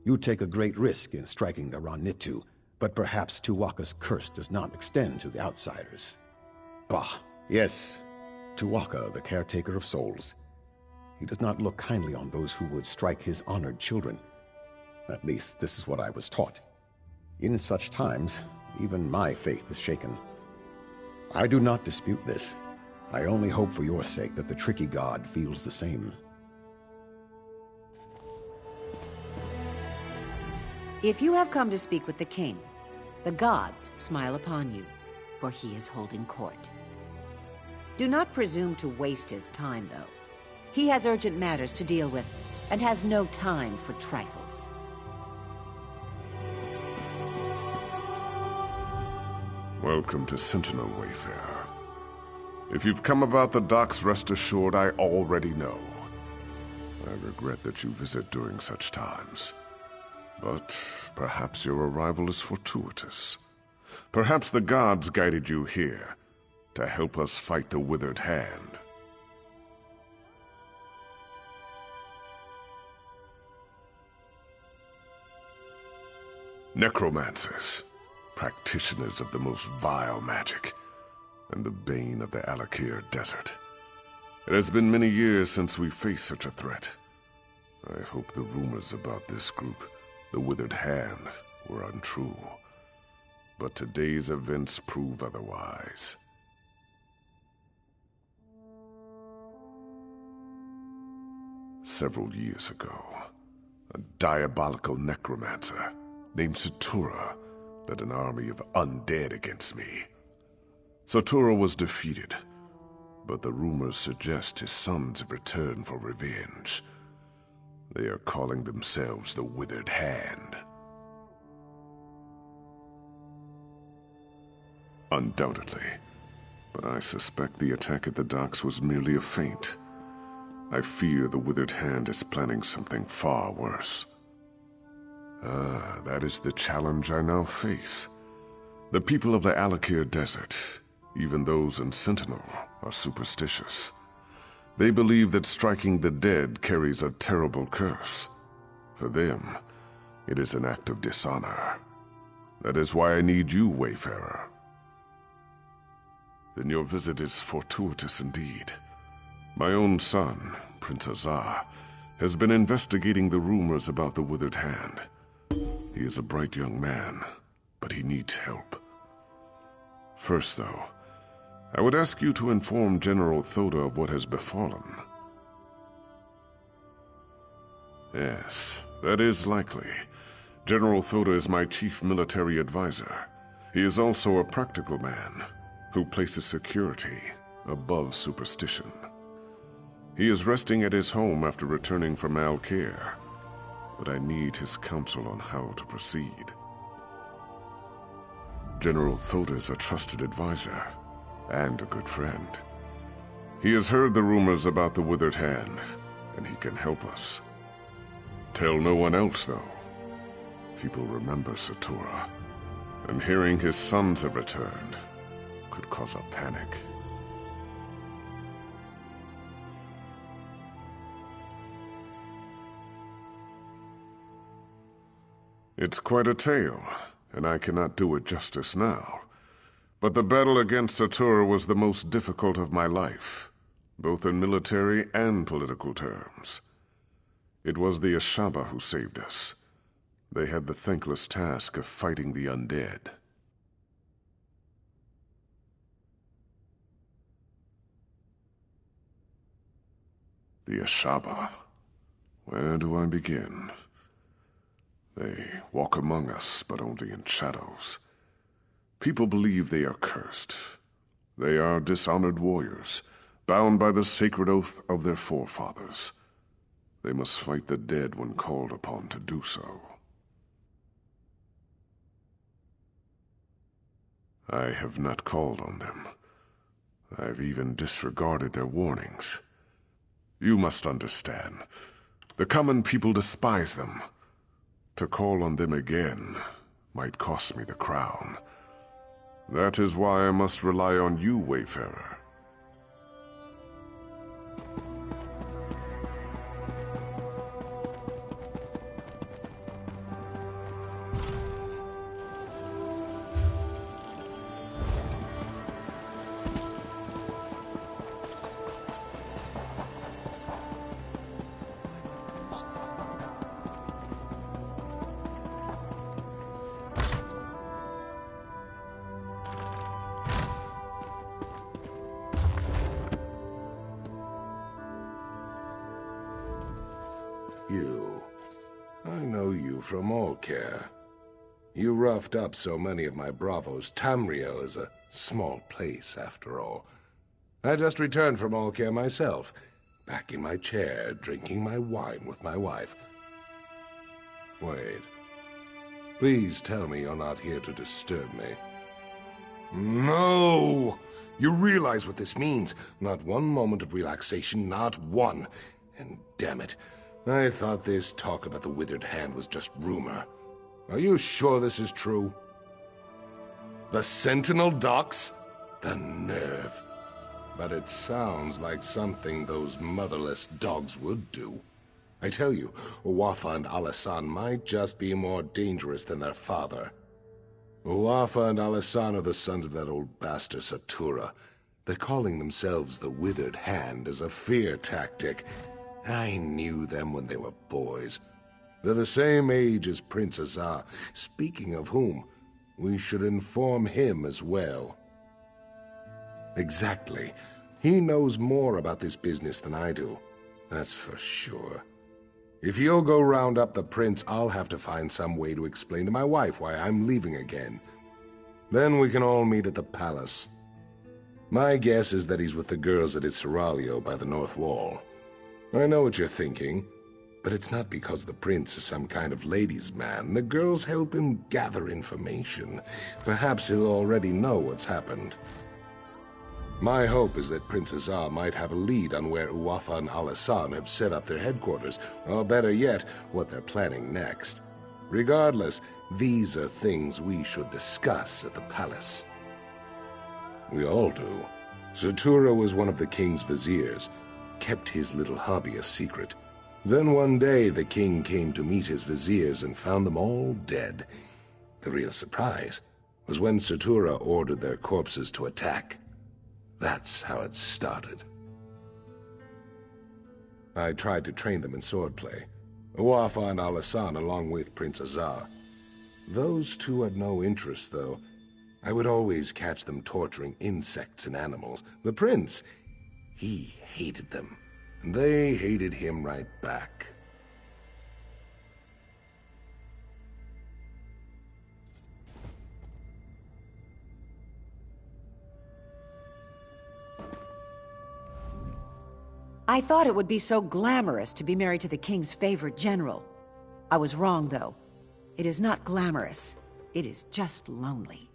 You take a great risk in striking the Ranitu, but perhaps Tuwaka's curse does not extend to the outsiders. Bah, yes, Tuwaka, the caretaker of souls. He does not look kindly on those who would strike his honored children. At least, this is what I was taught. In such times, even my faith is shaken. I do not dispute this. I only hope for your sake that the tricky god feels the same. If you have come to speak with the king, The gods smile upon you, for he is holding court. Do not presume to waste his time, though. He has urgent matters to deal with, and has no time for trifles. Welcome to Sentinel, Wayfarer. If you've come about the docks, rest assured I already know. I regret that you visit during such times. But perhaps your arrival is fortuitous. Perhaps the gods guided you here to help us fight the Withered Hand. Necromancers, practitioners of the most vile magic, and the bane of the Alik'r Desert. It has been many years since we faced such a threat. I hope the rumors about this group, the Withered Hand, were untrue. But today's events prove otherwise. Several years ago, a diabolical necromancer named Satura led an army of undead against me. Satura was defeated, but the rumors suggest his sons have returned for revenge. They are calling themselves the Withered Hand. Undoubtedly, but I suspect the attack at the docks was merely a feint. I fear the Withered Hand is planning something far worse. That is the challenge I now face. The people of the Alik'r Desert, even those in Sentinel, are superstitious. They believe that striking the dead carries a terrible curse. For them, it is an act of dishonor. That is why I need you, Wayfarer. Then your visit is fortuitous indeed. My own son, Prince Azar, has been investigating the rumors about the Withered Hand. He is a bright young man, but he needs help. First, though, I would ask you to inform General Thoda of what has befallen. Yes, that is likely. General Thoda is my chief military advisor. He is also a practical man who places security above superstition. He is resting at his home after returning from Alik'r, but I need his counsel on how to proceed. General Thoda is a trusted advisor and a good friend. He has heard the rumors about the Withered Hand, and he can help us. Tell no one else, though. People remember Satura, and hearing his sons have returned could cause a panic. It's quite a tale, and I cannot do it justice now. But the battle against Satura was the most difficult of my life, both in military and political terms. It was the Ashaba who saved us. They had the thankless task of fighting the undead. The Ashaba. Where do I begin? They walk among us, but only in shadows. People believe they are cursed. They are dishonored warriors, bound by the sacred oath of their forefathers. They must fight the dead when called upon to do so. I have not called on them. I've even disregarded their warnings. You must understand. The common people despise them. To call on them again might cost me the crown. That is why I must rely on you, Wayfarer. You. I know you from Alik'r. You roughed up so many of my bravos. Tamriel is a small place, after all. I just returned from Alik'r myself, back in my chair, drinking my wine with my wife. Wait. Please tell me you're not here to disturb me. No! You realize what this means. Not one moment of relaxation, not one. And damn it, I thought this talk about the withered hand was just rumor. Are you sure this is true? The Sentinel docks? The nerve. But it sounds like something those motherless dogs would do. I tell you, Uwafa and Alasan might just be more dangerous than their father. Uwafa and Alasan are the sons of that old bastard Satura. They're calling themselves the Withered Hand as a fear tactic. I knew them when they were boys. They're the same age as Prince Azar. Speaking of whom, we should inform him as well. Exactly. He knows more about this business than I do. That's for sure. If you'll go round up the prince, I'll have to find some way to explain to my wife why I'm leaving again. Then we can all meet at the palace. My guess is that he's with the girls at his seraglio by the north wall. I know what you're thinking, but it's not because the prince is some kind of ladies' man. The girls help him gather information. Perhaps he'll already know what's happened. My hope is that Prince Azar might have a lead on where Uwafa and Alasan have set up their headquarters, or better yet, what they're planning next. Regardless, these are things we should discuss at the palace. We all do. Satura was one of the king's viziers, kept his little hobby a secret. Then one day the king came to meet his viziers and found them all dead. The real surprise was when Satura ordered their corpses to attack. That's how it started. I tried to train them in swordplay. Uwafa and Alasan along with Prince Azar. Those two had no interest, though. I would always catch them torturing insects and animals. The prince, he hated them. And they hated him right back. I thought it would be so glamorous to be married to the king's favorite general. I was wrong, though. It is not glamorous. It is just lonely.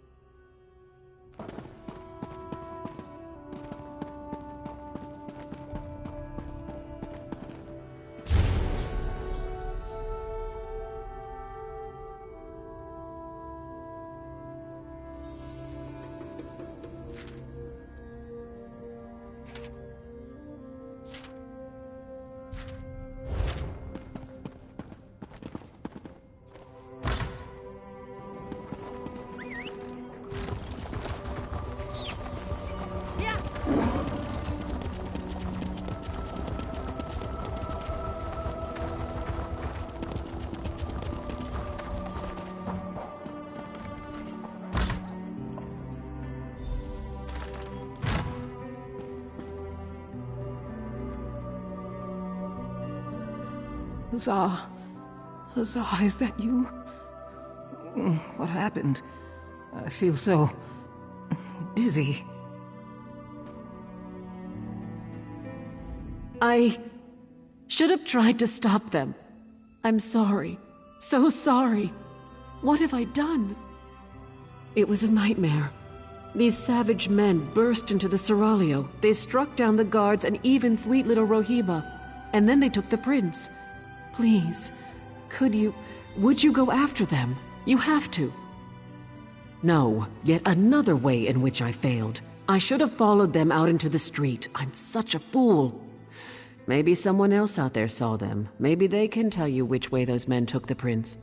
Azar, is that you? What happened? I feel so dizzy. I should have tried to stop them. I'm sorry. So sorry. What have I done? It was a nightmare. These savage men burst into the seraglio. They struck down the guards and even sweet little Rohiba. And then they took the prince. Please, would you go after them? You have to. No, yet another way in which I failed. I should have followed them out into the street. I'm such a fool. Maybe someone else out there saw them. Maybe they can tell you which way those men took the prince.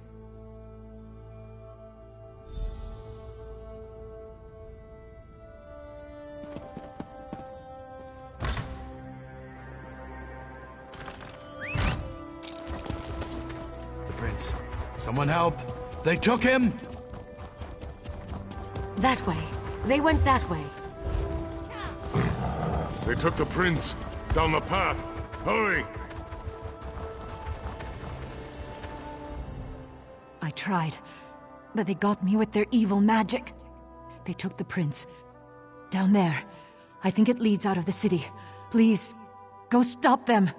Someone help! They took him! That way. They went that way. They took the prince. Down the path. Hurry! I tried, but they got me with their evil magic. They took the prince. Down there. I think it leads out of the city. Please, go stop them.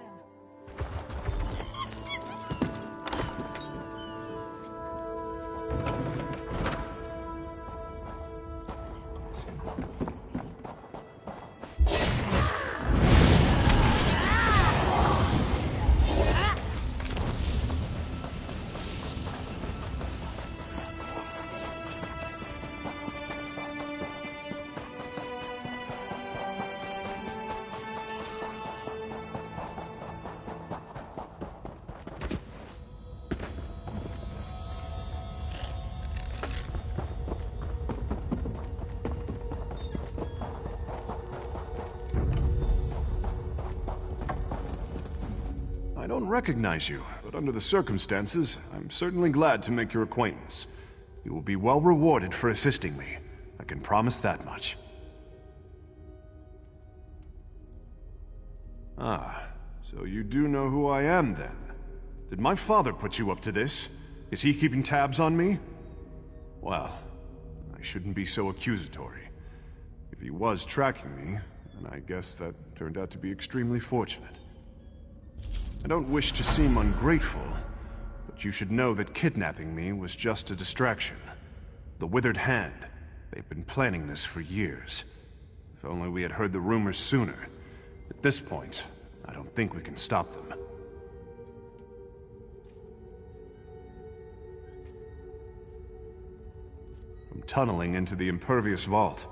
I don't recognize you, but under the circumstances, I'm certainly glad to make your acquaintance. You will be well rewarded for assisting me. I can promise that much. Ah, so you do know who I am, then? Did my father put you up to this? Is he keeping tabs on me? Well, I shouldn't be so accusatory. If he was tracking me, then I guess that turned out to be extremely fortunate. I don't wish to seem ungrateful, but you should know that kidnapping me was just a distraction. The Withered Hand. They've been planning this for years. If only we had heard the rumors sooner. At this point, I don't think we can stop them. I'm tunneling into the Impervious Vault.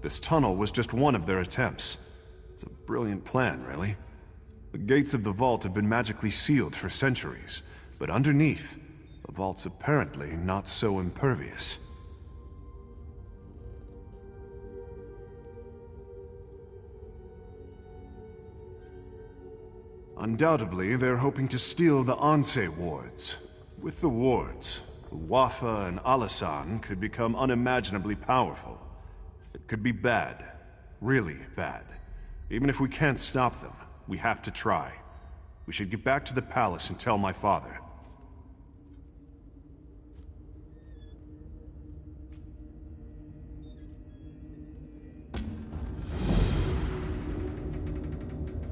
This tunnel was just one of their attempts. It's a brilliant plan, really. The gates of the vault have been magically sealed for centuries, but underneath, the vault's apparently not so impervious. Undoubtedly, they're hoping to steal the Anse wards. With the wards, Wafa and Alasan could become unimaginably powerful. It could be bad. Really bad. Even if we can't stop them, we have to try. We should get back to the palace and tell my father.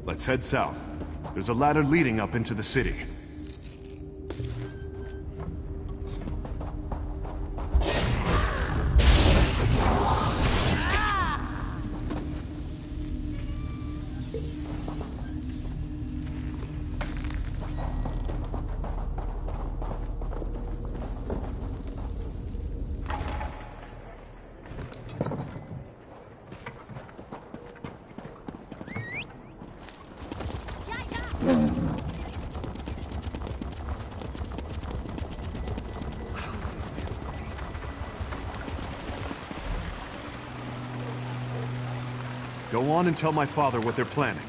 Let's head south. There's a ladder leading up into the city. Go on and tell my father what they're planning.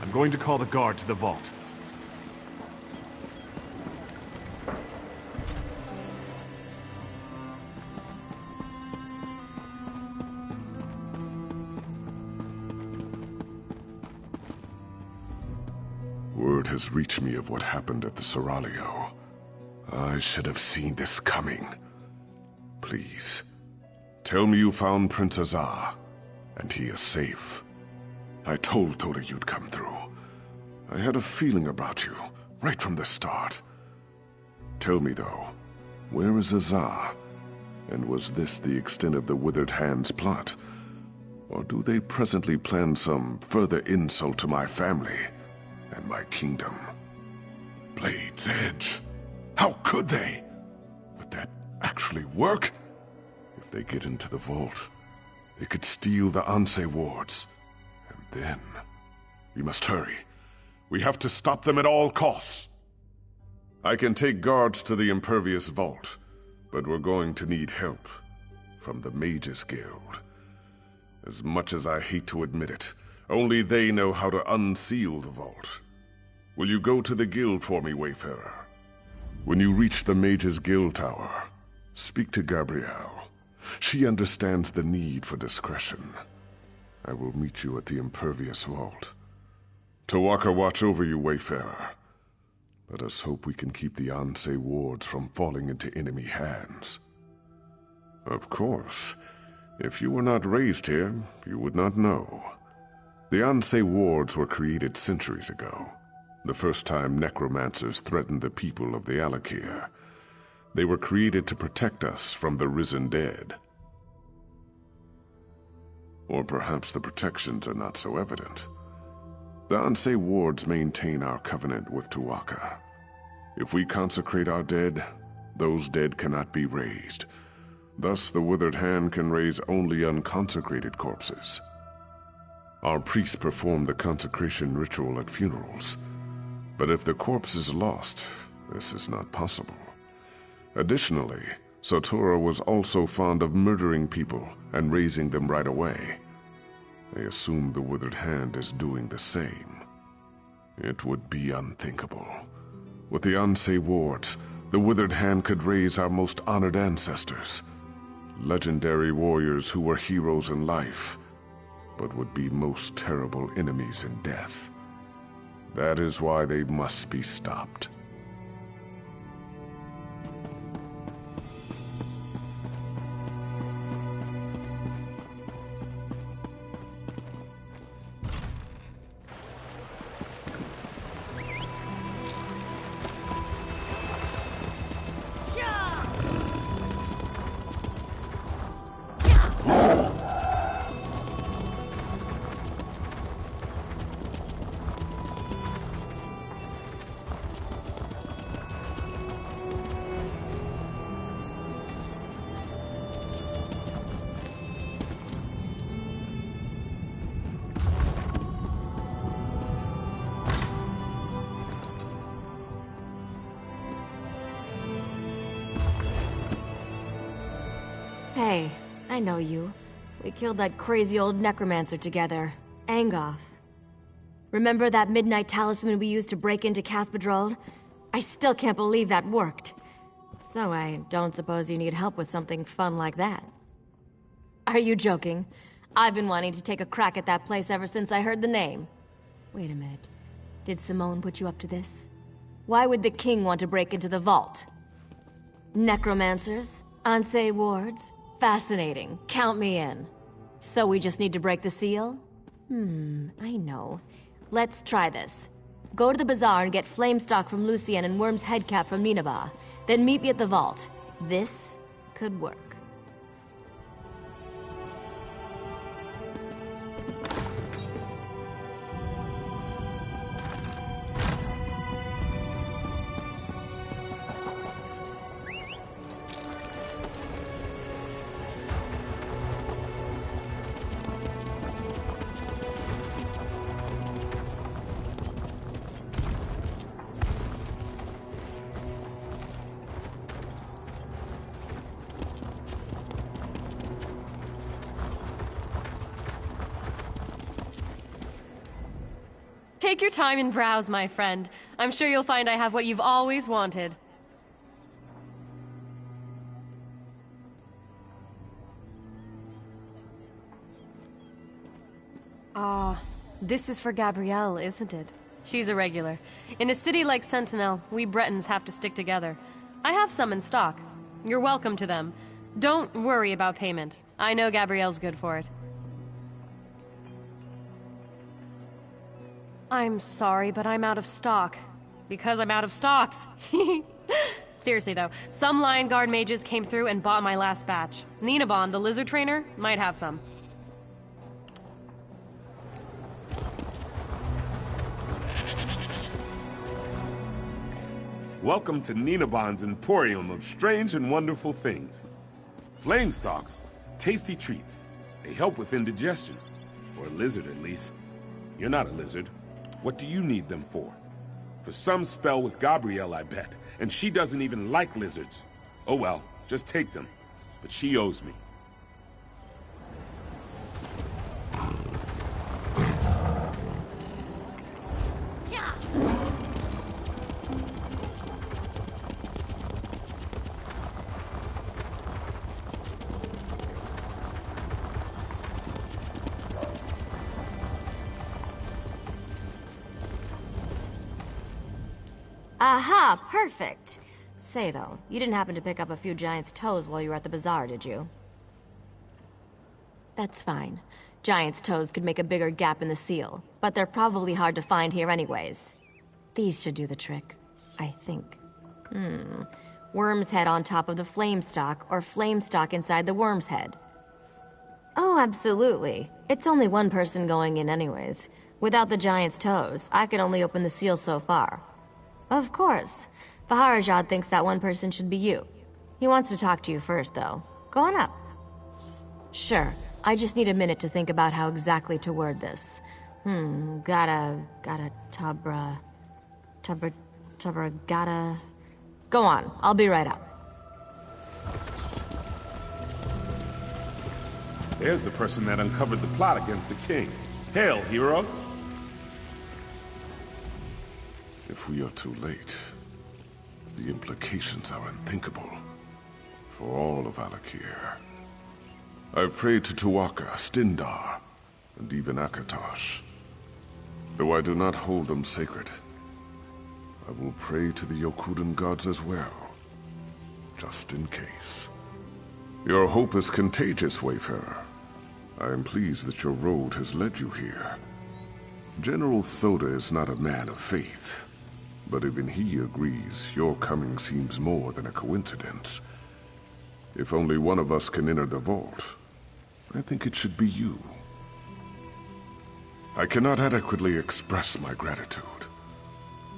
I'm going to call the guard to the vault. Word has reached me of what happened at the Seraglio. I should have seen this coming. Please, tell me you found Prince Azar, and he is safe. I told Toda you'd come through. I had a feeling about you, right from the start. Tell me, though, where is Azar? And was this the extent of the Withered Hand's plot? Or do they presently plan some further insult to my family and my kingdom? Blade's Edge. How could they? Would that actually work? If they get into the vault, they could steal the Anse wards. And then, we must hurry. We have to stop them at all costs. I can take guards to the Impervious Vault, but we're going to need help from the Mages Guild. As much as I hate to admit it, only they know how to unseal the vault. Will you go to the guild for me, Wayfarer? When you reach the Mages Guild Tower, speak to Gabrielle. She understands the need for discretion. I will meet you at the Impervious Vault. Tawaka watch over you, Wayfarer. Let us hope we can keep the Anse wards from falling into enemy hands. Of course. If you were not raised here, you would not know. The Anshe wards were created centuries ago, the first time necromancers threatened the people of the Alik'r. They were created to protect us from the risen dead. Or perhaps the protections are not so evident. The Anshe wards maintain our covenant with Tu'whacca. If we consecrate our dead, those dead cannot be raised. Thus, the Withered Hand can raise only unconsecrated corpses. Our priests perform the consecration ritual at funerals. But if the corpse is lost, this is not possible. Additionally, Satora was also fond of murdering people and raising them right away. They assume the Withered Hand is doing the same. It would be unthinkable. With the Anshe wards, the Withered Hand could raise our most honored ancestors. Legendary warriors who were heroes in life, but would be most terrible enemies in death. That is why they must be stopped. Hey, I know you. We killed that crazy old necromancer together, Angoff. Remember that midnight talisman we used to break into Cathedral? I still can't believe that worked. So I don't suppose you need help with something fun like that. Are you joking? I've been wanting to take a crack at that place ever since I heard the name. Wait a minute. Did Simone put you up to this? Why would the king want to break into the vault? Necromancers? Anshe wards? Fascinating. Count me in. So we just need to break the seal? I know. Let's try this. Go to the bazaar and get Flamestock from Lucien and Worm's headcap from Nineveh. Then meet me at the vault. This could work. Take your time and browse, my friend. I'm sure you'll find I have what you've always wanted. This is for Gabrielle, isn't it? She's a regular. In a city like Sentinel, we Bretons have to stick together. I have some in stock. You're welcome to them. Don't worry about payment. I know Gabrielle's good for it. I'm sorry, but I'm out of stock. Because I'm out of stocks. Seriously though, some Lion Guard mages came through and bought my last batch. Nineveh, the lizard trainer, might have some. Welcome to Nineveh's Emporium of strange and wonderful things. Flamestalks, tasty treats. They help with indigestion. For a lizard, at least. You're not a lizard. What do you need them for? For some spell with Gabrielle, I bet. And she doesn't even like lizards. Oh well, just take them. But she owes me. Aha, perfect. Say though, you didn't happen to pick up a few giants' toes while you were at the bazaar, did you? That's fine. Giants' toes could make a bigger gap in the seal, but they're probably hard to find here anyways. These should do the trick, I think. Worm's head on top of the flame stalk, or flame stalk inside the worm's head. Oh, absolutely. It's only one person going in anyways. Without the giant's toes, I could only open the seal so far. Of course. Baharajad thinks that one person should be you. He wants to talk to you first, though. Go on up. Sure. I just need a minute to think about how exactly to word this. Gotta, gotta... Go on, I'll be right up. There's the person that uncovered the plot against the king. Hail, hero! If we are too late, the implications are unthinkable for all of Alik'r. I've prayed to Tuatha, Stindar, and even Akatosh. Though I do not hold them sacred, I will pray to the Yokudan gods as well, just in case. Your hope is contagious, Wayfarer. I am pleased that your road has led you here. General Thoda is not a man of faith, but even he agrees your coming seems more than a coincidence. If only one of us can enter the vault, I think it should be you. I cannot adequately express my gratitude.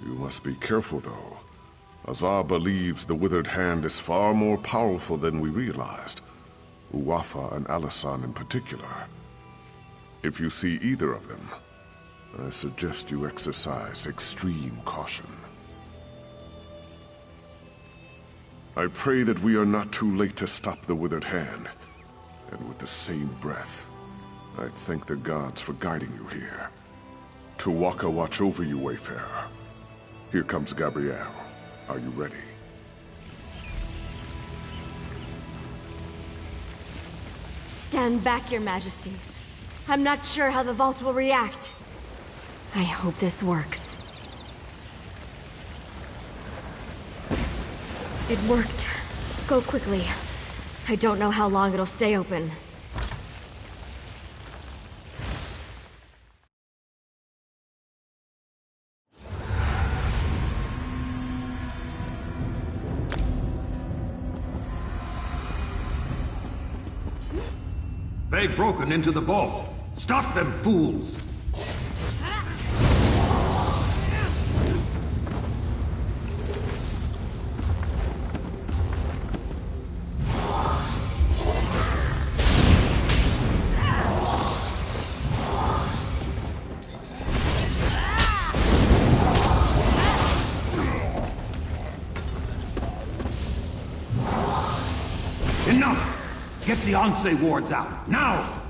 You must be careful, though. Azar believes the Withered Hand is far more powerful than we realized. Uwafa and Alisan in particular. If you see either of them, I suggest you exercise extreme caution. I pray that we are not too late to stop the Withered Hand. And with the same breath, I thank the gods for guiding you here. Tuatha watch over you, Wayfarer. Here comes Gabrielle. Are you ready? Stand back, Your Majesty. I'm not sure how the vault will react. I hope this works. It worked. Go quickly. I don't know how long it'll stay open. They've broken into the vault. Stop them, fools! Enough! Get the Onse wards out, now!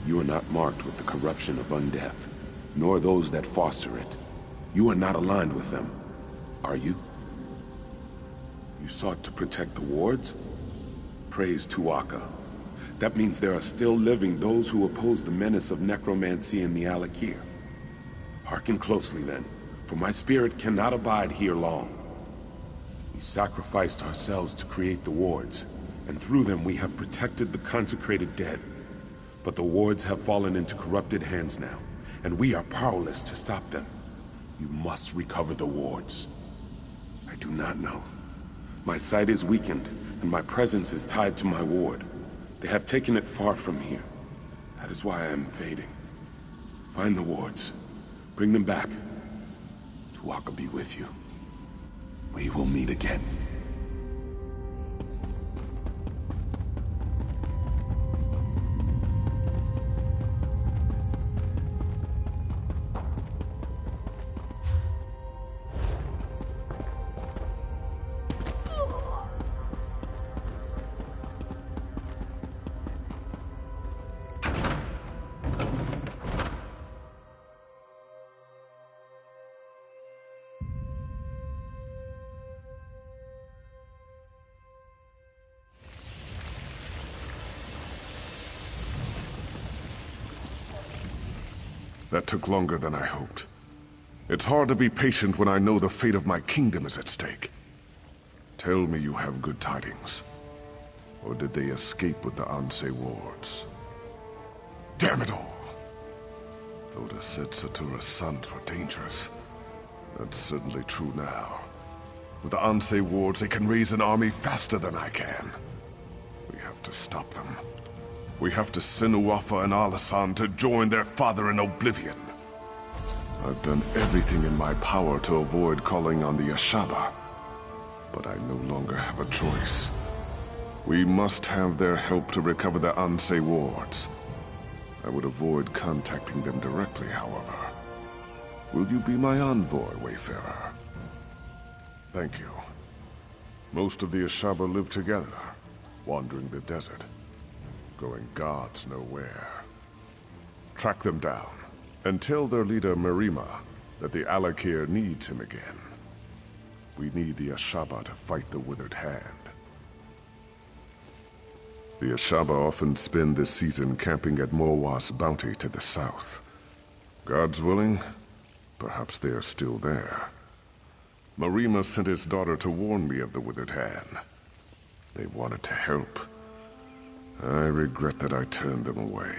You are not marked with the corruption of undeath, nor those that foster it. You are not aligned with them, are you? You sought to protect the wards? Praise Tuatha. That means there are still living those who oppose the menace of necromancy in the Alik'r. Hearken closely then, for my spirit cannot abide here long. We sacrificed ourselves to create the wards, and through them we have protected the consecrated dead. But the wards have fallen into corrupted hands now, and we are powerless to stop them. You must recover the wards. I do not know. My sight is weakened, and my presence is tied to my ward. They have taken it far from here. That is why I am fading. Find the wards. Bring them back. Tu'whacca be with you. We will meet again. That took longer than I hoped. It's hard to be patient when I know the fate of my kingdom is at stake. Tell me you have good tidings. Or did they escape with the Anshe wards? Damn it all! Thoda said Satura's sons were dangerous. That's certainly true now. With the Anshe wards, they can raise an army faster than I can. We have to stop them. We have to send Uafa and Alisan to join their father in oblivion. I've done everything in my power to avoid calling on the Ashaba, but I no longer have a choice. We must have their help to recover the Anshe wards. I would avoid contacting them directly, however. Will you be my envoy, Wayfarer? Thank you. Most of the Ashaba live together, wandering the desert, going gods know where. Track them down, and tell their leader Marima that the Alik'r needs him again. We need the Ashaba to fight the Withered Hand. The Ashaba often spend this season camping at Morwa's bounty to the south. God's willing, perhaps they are still there. Marima sent his daughter to warn me of the Withered Hand. They wanted to help. I regret that I turned them away.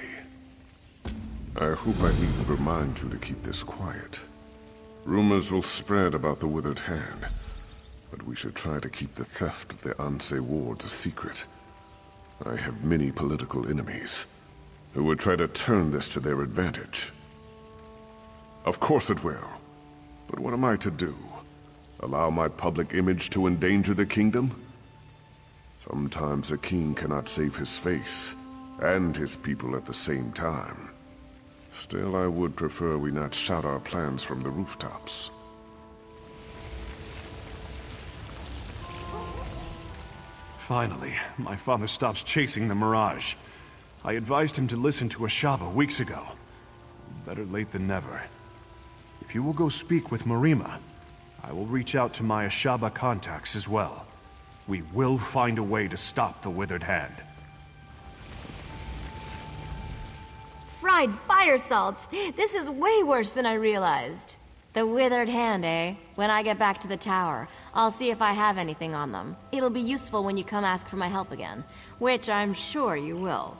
I hope I needn't remind you to keep this quiet. Rumors will spread about the Withered Hand, but we should try to keep the theft of the Anshe wards a secret. I have many political enemies who would try to turn this to their advantage. Of course it will, but what am I to do? Allow my public image to endanger the kingdom? Sometimes a king cannot save his face and his people at the same time. Still, I would prefer we not shout our plans from the rooftops. Finally, my father stops chasing the Mirage. I advised him to listen to Ashaba weeks ago. Better late than never. If you will go speak with Marima, I will reach out to my Ashaba contacts as well. We will find a way to stop the Withered Hand. Fried fire salts! This is way worse than I realized. The Withered Hand, eh? When I get back to the tower, I'll see if I have anything on them. It'll be useful when you come ask for my help again. Which I'm sure you will.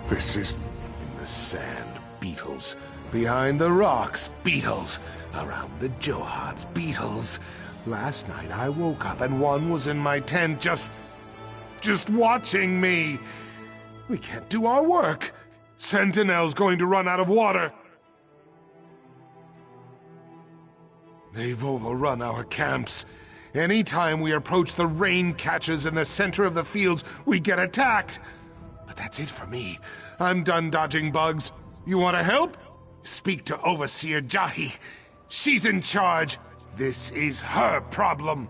This is... in the sand, beetles. Behind the rocks, beetles. Around the Johads, beetles. Last night I woke up and one was in my tent just watching me. We can't do our work. Sentinel's going to run out of water. They've overrun our camps. Anytime we approach the rain catches in the center of the fields, we get attacked. But that's it for me. I'm done dodging bugs. You want to help? Speak to Overseer Jahi. She's in charge. This is her problem.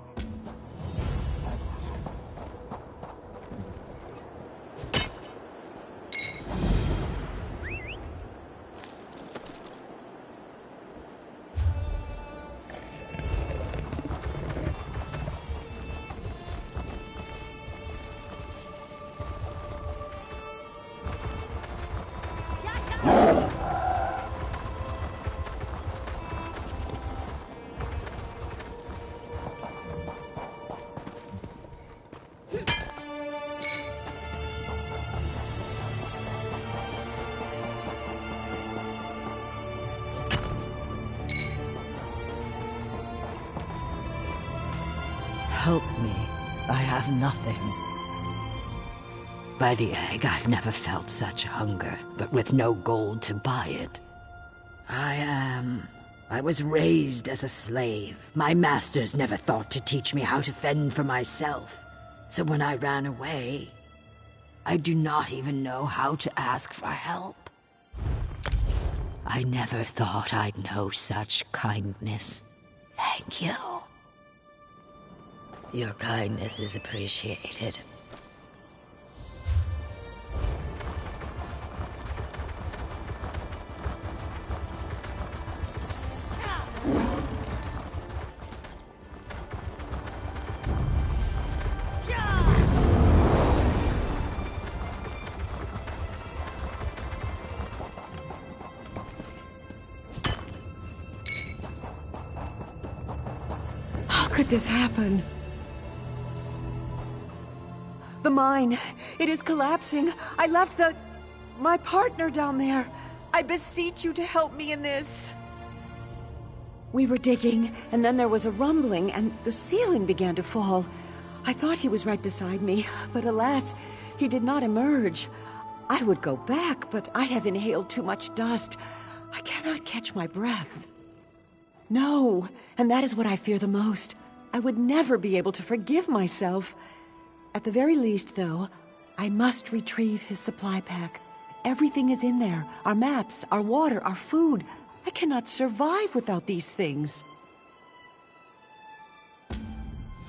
Help me. I have nothing. By the egg, I've never felt such hunger, but with no gold to buy it. I was raised as a slave. My masters never thought to teach me how to fend for myself. So when I ran away, I do not even know how to ask for help. I never thought I'd know such kindness. Thank you. Your kindness is appreciated. How could this happen? The mine. It is collapsing. I left my partner down there. I beseech you to help me in this. We were digging, and then there was a rumbling, and the ceiling began to fall. I thought he was right beside me, but alas, he did not emerge. I would go back, but I have inhaled too much dust. I cannot catch my breath. No, and that is what I fear the most. I would never be able to forgive myself. At the very least, though, I must retrieve his supply pack. Everything is in there. Our maps, our water, our food. I cannot survive without these things.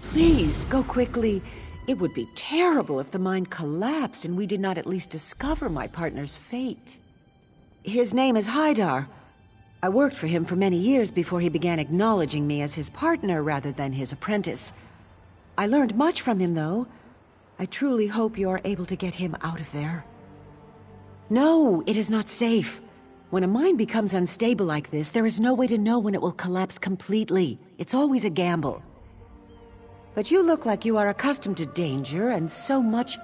Please, go quickly. It would be terrible if the mine collapsed and we did not at least discover my partner's fate. His name is Haidar. I worked for him for many years before he began acknowledging me as his partner rather than his apprentice. I learned much from him, though. I truly hope you are able to get him out of there. No, it is not safe. When a mine becomes unstable like this, there is no way to know when it will collapse completely. It's always a gamble. But you look like you are accustomed to danger, and so much...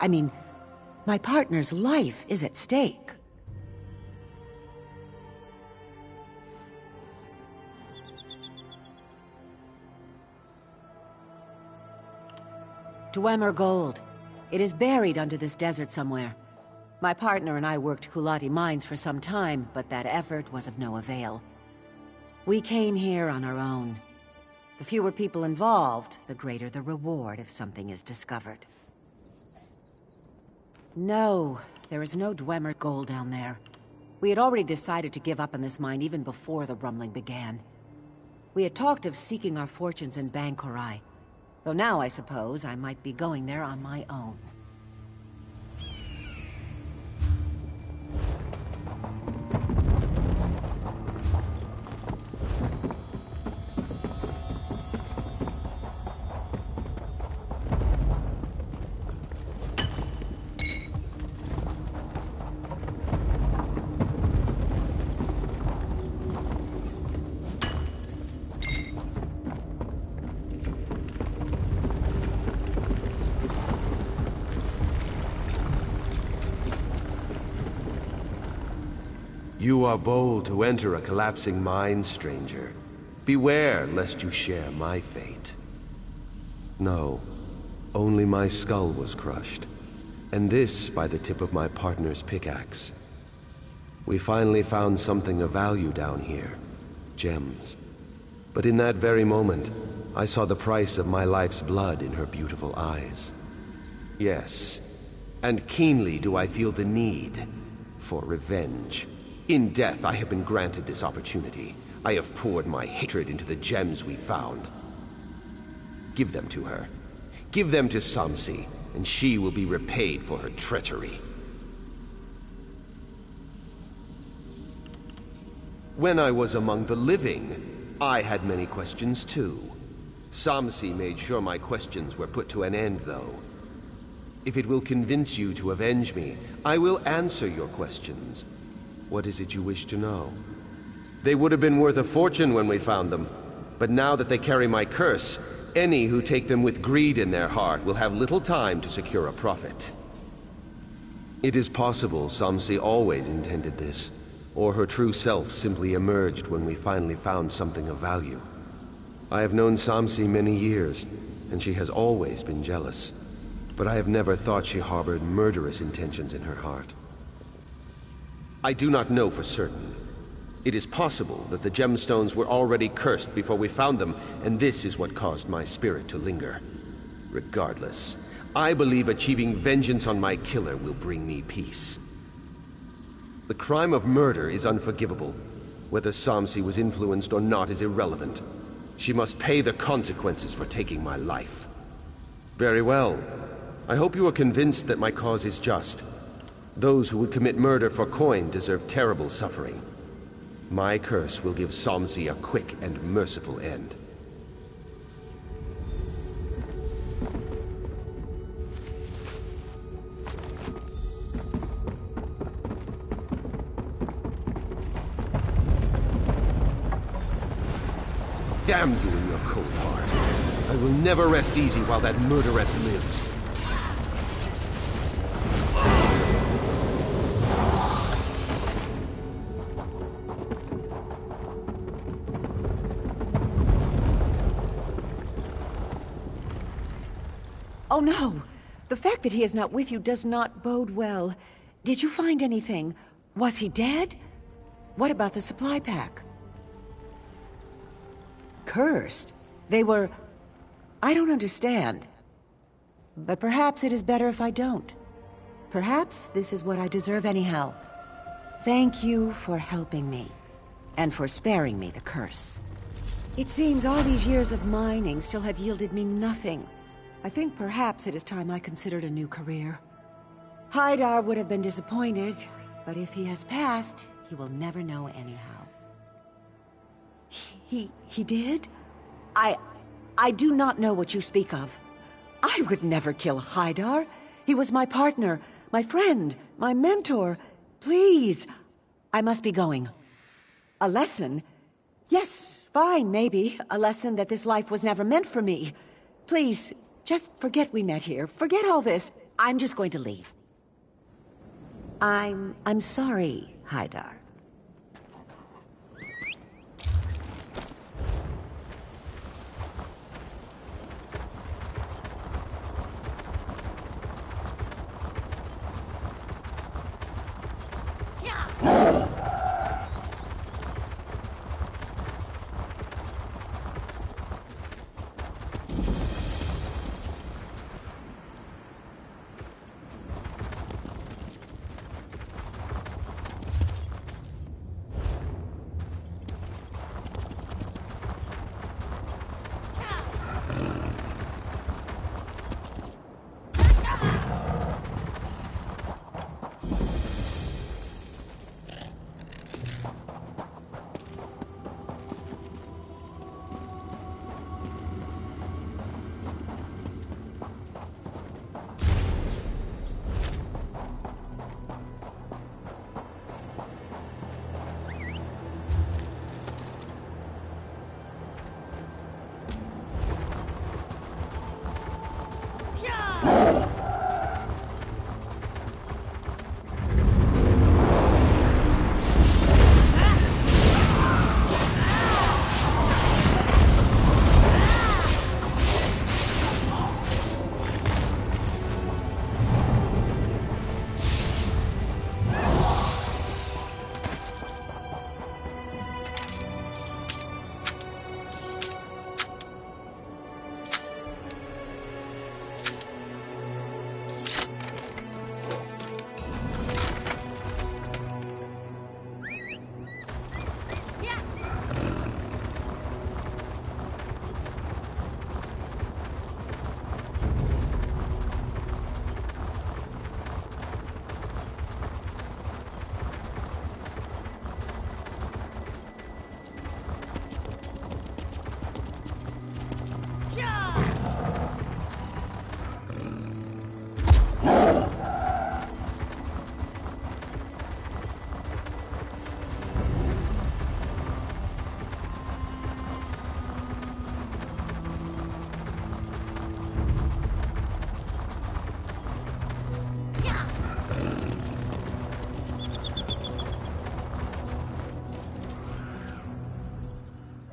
I mean, my partner's life is at stake. Dwemer gold. It is buried under this desert somewhere. My partner and I worked Kulati mines for some time, but that effort was of no avail. We came here on our own. The fewer people involved, the greater the reward if something is discovered. No, there is no Dwemer gold down there. We had already decided to give up on this mine even before the rumbling began. We had talked of seeking our fortunes in Bangkorai. Though now, I suppose, I might be going there on my own. You are bold to enter a collapsing mine, stranger. Beware lest you share my fate. No, only my skull was crushed, and this by the tip of my partner's pickaxe. We finally found something of value down here, gems. But in that very moment, I saw the price of my life's blood in her beautiful eyes. Yes, and keenly do I feel the need for revenge. In death, I have been granted this opportunity. I have poured my hatred into the gems we found. Give them to her. Give them to Samsi, and she will be repaid for her treachery. When I was among the living, I had many questions too. Samsi made sure my questions were put to an end, though. If it will convince you to avenge me, I will answer your questions. What is it you wish to know? They would have been worth a fortune when we found them, but now that they carry my curse, any who take them with greed in their heart will have little time to secure a profit. It is possible Samsi always intended this, or her true self simply emerged when we finally found something of value. I have known Samsi many years, and she has always been jealous, but I have never thought she harbored murderous intentions in her heart. I do not know for certain. It is possible that the gemstones were already cursed before we found them, and this is what caused my spirit to linger. Regardless, I believe achieving vengeance on my killer will bring me peace. The crime of murder is unforgivable. Whether Samsi was influenced or not is irrelevant. She must pay the consequences for taking my life. Very well. I hope you are convinced that my cause is just. Those who would commit murder for coin deserve terrible suffering. My curse will give Samsi a quick and merciful end. Damn you and your cold heart. I will never rest easy while that murderess lives. Oh no! The fact that he is not with you does not bode well. Did you find anything? Was he dead? What about the supply pack? Cursed? They were... I don't understand. But perhaps it is better if I don't. Perhaps this is what I deserve anyhow. Thank you for helping me, and for sparing me the curse. It seems all these years of mining still have yielded me nothing. I think perhaps it is time I considered a new career. Haidar would have been disappointed, but if he has passed, he will never know anyhow. He did? I do not know what you speak of. I would never kill Haidar. He was my partner, my friend, my mentor. Please, I must be going. A lesson? Yes, fine, maybe. A lesson that this life was never meant for me. Please, just forget we met here. Forget all this. I'm just going to leave. I'm sorry, Haidar.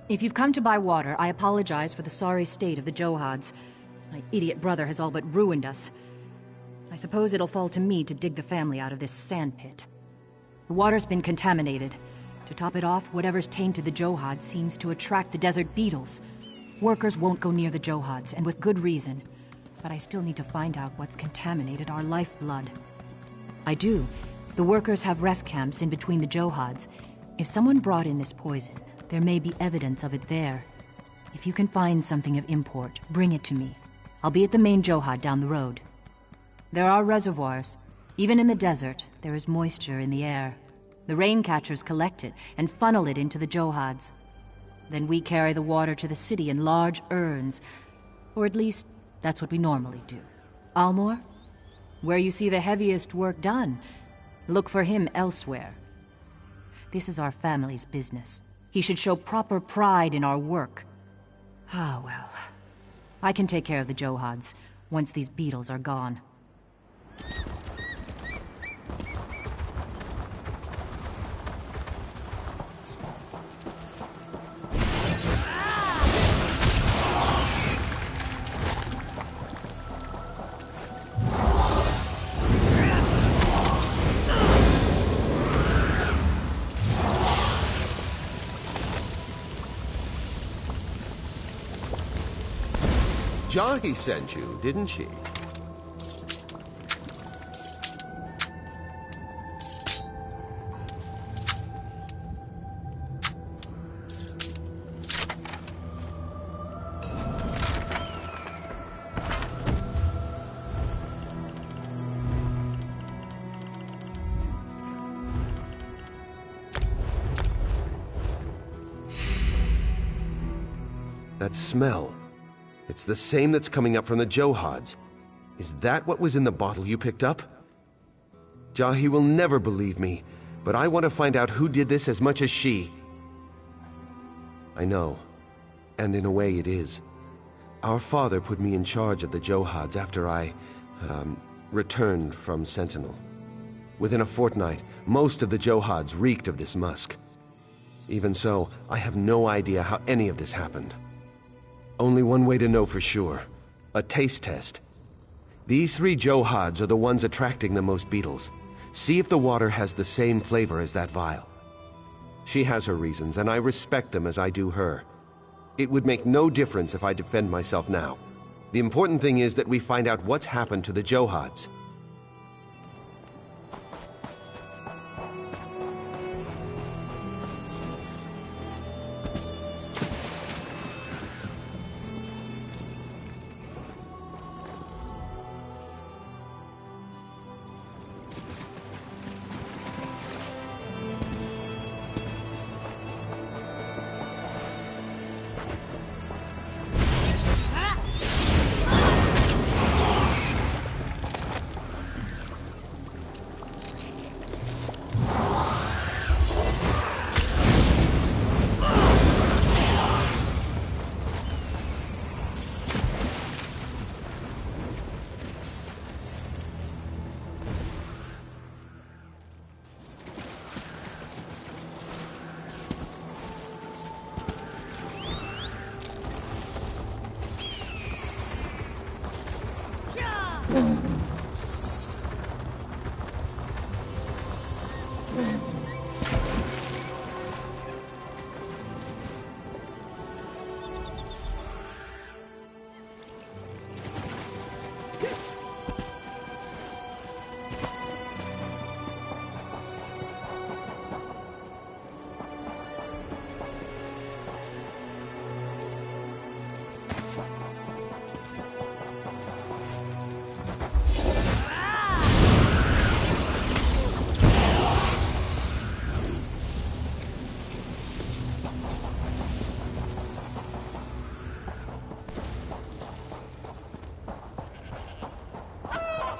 If you've come to buy water, I apologize for the sorry state of the Johads. My idiot brother has all but ruined us. I suppose it'll fall to me to dig the family out of this sandpit. The water's been contaminated. To top it off, whatever's tainted the Johads seems to attract the desert beetles. Workers won't go near the Johads, and with good reason. But I still need to find out what's contaminated our lifeblood. I do. The workers have rest camps in between the Johads. If someone brought in this poison, there may be evidence of it there. If you can find something of import, bring it to me. I'll be at the main Johad down the road. There are reservoirs. Even in the desert, there is moisture in the air. The rain catchers collect it and funnel it into the Johads. Then we carry the water to the city in large urns. Or at least, that's what we normally do. Almor? Where you see the heaviest work done, look for him elsewhere. This is our family's business. He should show proper pride in our work. Ah, well. I can take care of the Johads once these beetles are gone. Jahi sent you, didn't she? That smell. It's the same that's coming up from the Johads. Is that what was in the bottle you picked up? Jahi will never believe me, but I want to find out who did this as much as she. I know, and in a way it is. Our father put me in charge of the Johads after I, returned from Sentinel. Within a fortnight, most of the Johads reeked of this musk. Even so, I have no idea how any of this happened. Only one way to know for sure. A taste test. These 3 Johads are the ones attracting the most beetles. See if the water has the same flavor as that vial. She has her reasons, and I respect them as I do her. It would make no difference if I defend myself now. The important thing is that we find out what's happened to the Johads.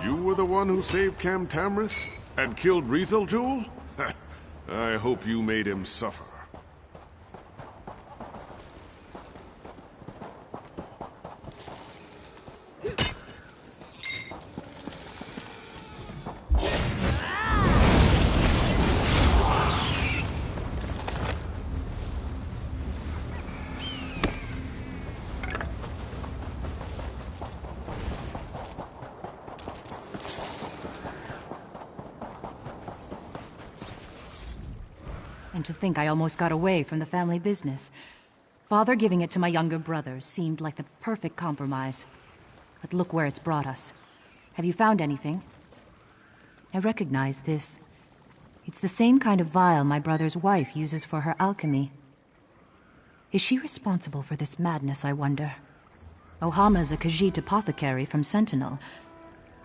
You were the one who saved Cam Tamrith and killed Rizal-Jul? I hope you made him suffer. And to think I almost got away from the family business. Father giving it to my younger brothers seemed like the perfect compromise. But look where it's brought us. Have you found anything? I recognize this. It's the same kind of vial my brother's wife uses for her alchemy. Is she responsible for this madness, I wonder? Ohama's a Khajiit apothecary from Sentinel.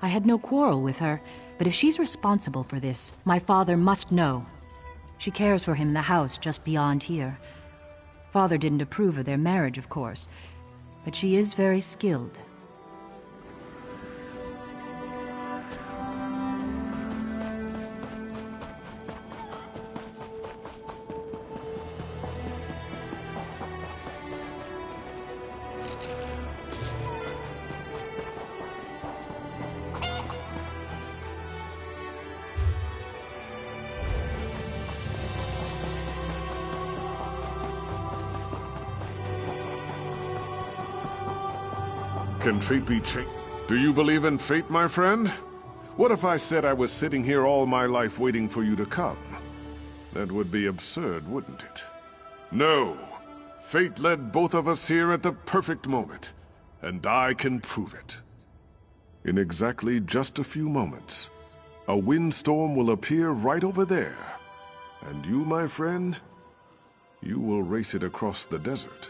I had no quarrel with her, but if she's responsible for this, my father must know. She cares for him in the house just beyond here. Father didn't approve of their marriage, of course, but she is very skilled. Can fate be changed? Do you believe in fate, my friend? What if I said I was sitting here all my life waiting for you to come? That would be absurd, wouldn't it? No. Fate led both of us here at the perfect moment, and I can prove it. In exactly just a few moments, a windstorm will appear right over there. And you, my friend, you will race it across the desert.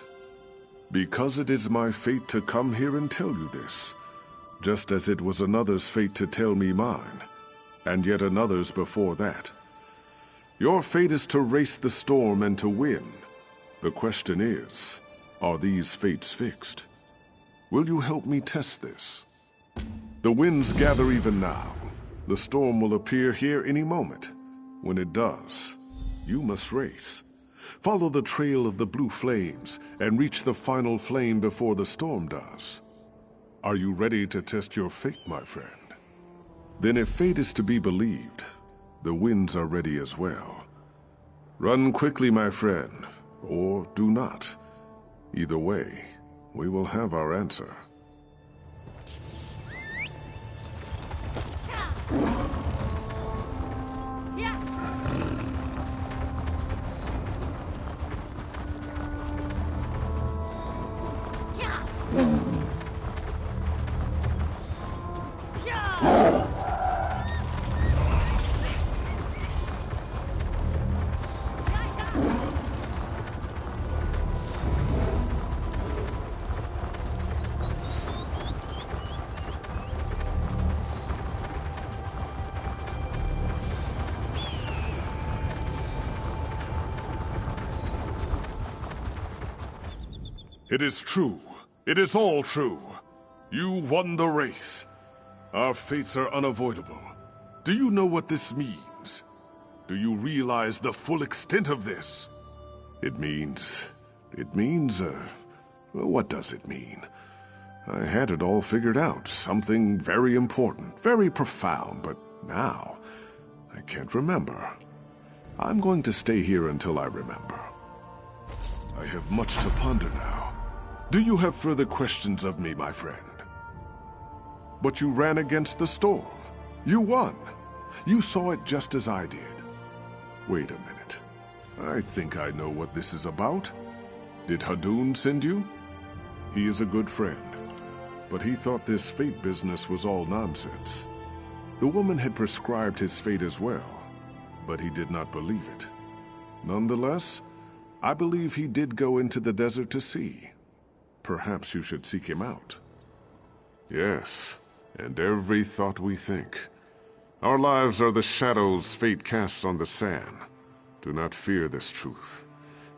Because it is my fate to come here and tell you this, just as it was another's fate to tell me mine, and yet another's before that. Your fate is to race the storm and to win. The question is, are these fates fixed? Will you help me test this? The winds gather even now. The storm will appear here any moment. When it does, you must race. Follow the trail of the blue flames and reach the final flame before the storm does. Are you ready to test your fate, my friend? Then if fate is to be believed, the winds are ready as well. Run quickly, my friend, or do not. Either way, we will have our answer. It is true. It is all true. You won the race. Our fates are unavoidable. Do you know what this means? Do you realize the full extent of this? It means... what does it mean? I had it all figured out. Something very important, very profound, but now I can't remember. I'm going to stay here until I remember. I have much to ponder now. Do you have further questions of me, my friend? But you ran against the storm. You won. You saw it just as I did. Wait a minute. I think I know what this is about. Did Hadun send you? He is a good friend, but he thought this fate business was all nonsense. The woman had prescribed his fate as well, but he did not believe it. Nonetheless, I believe he did go into the desert to see. Perhaps you should seek him out. Yes, and every thought we think. Our lives are the shadows fate casts on the sand. Do not fear this truth.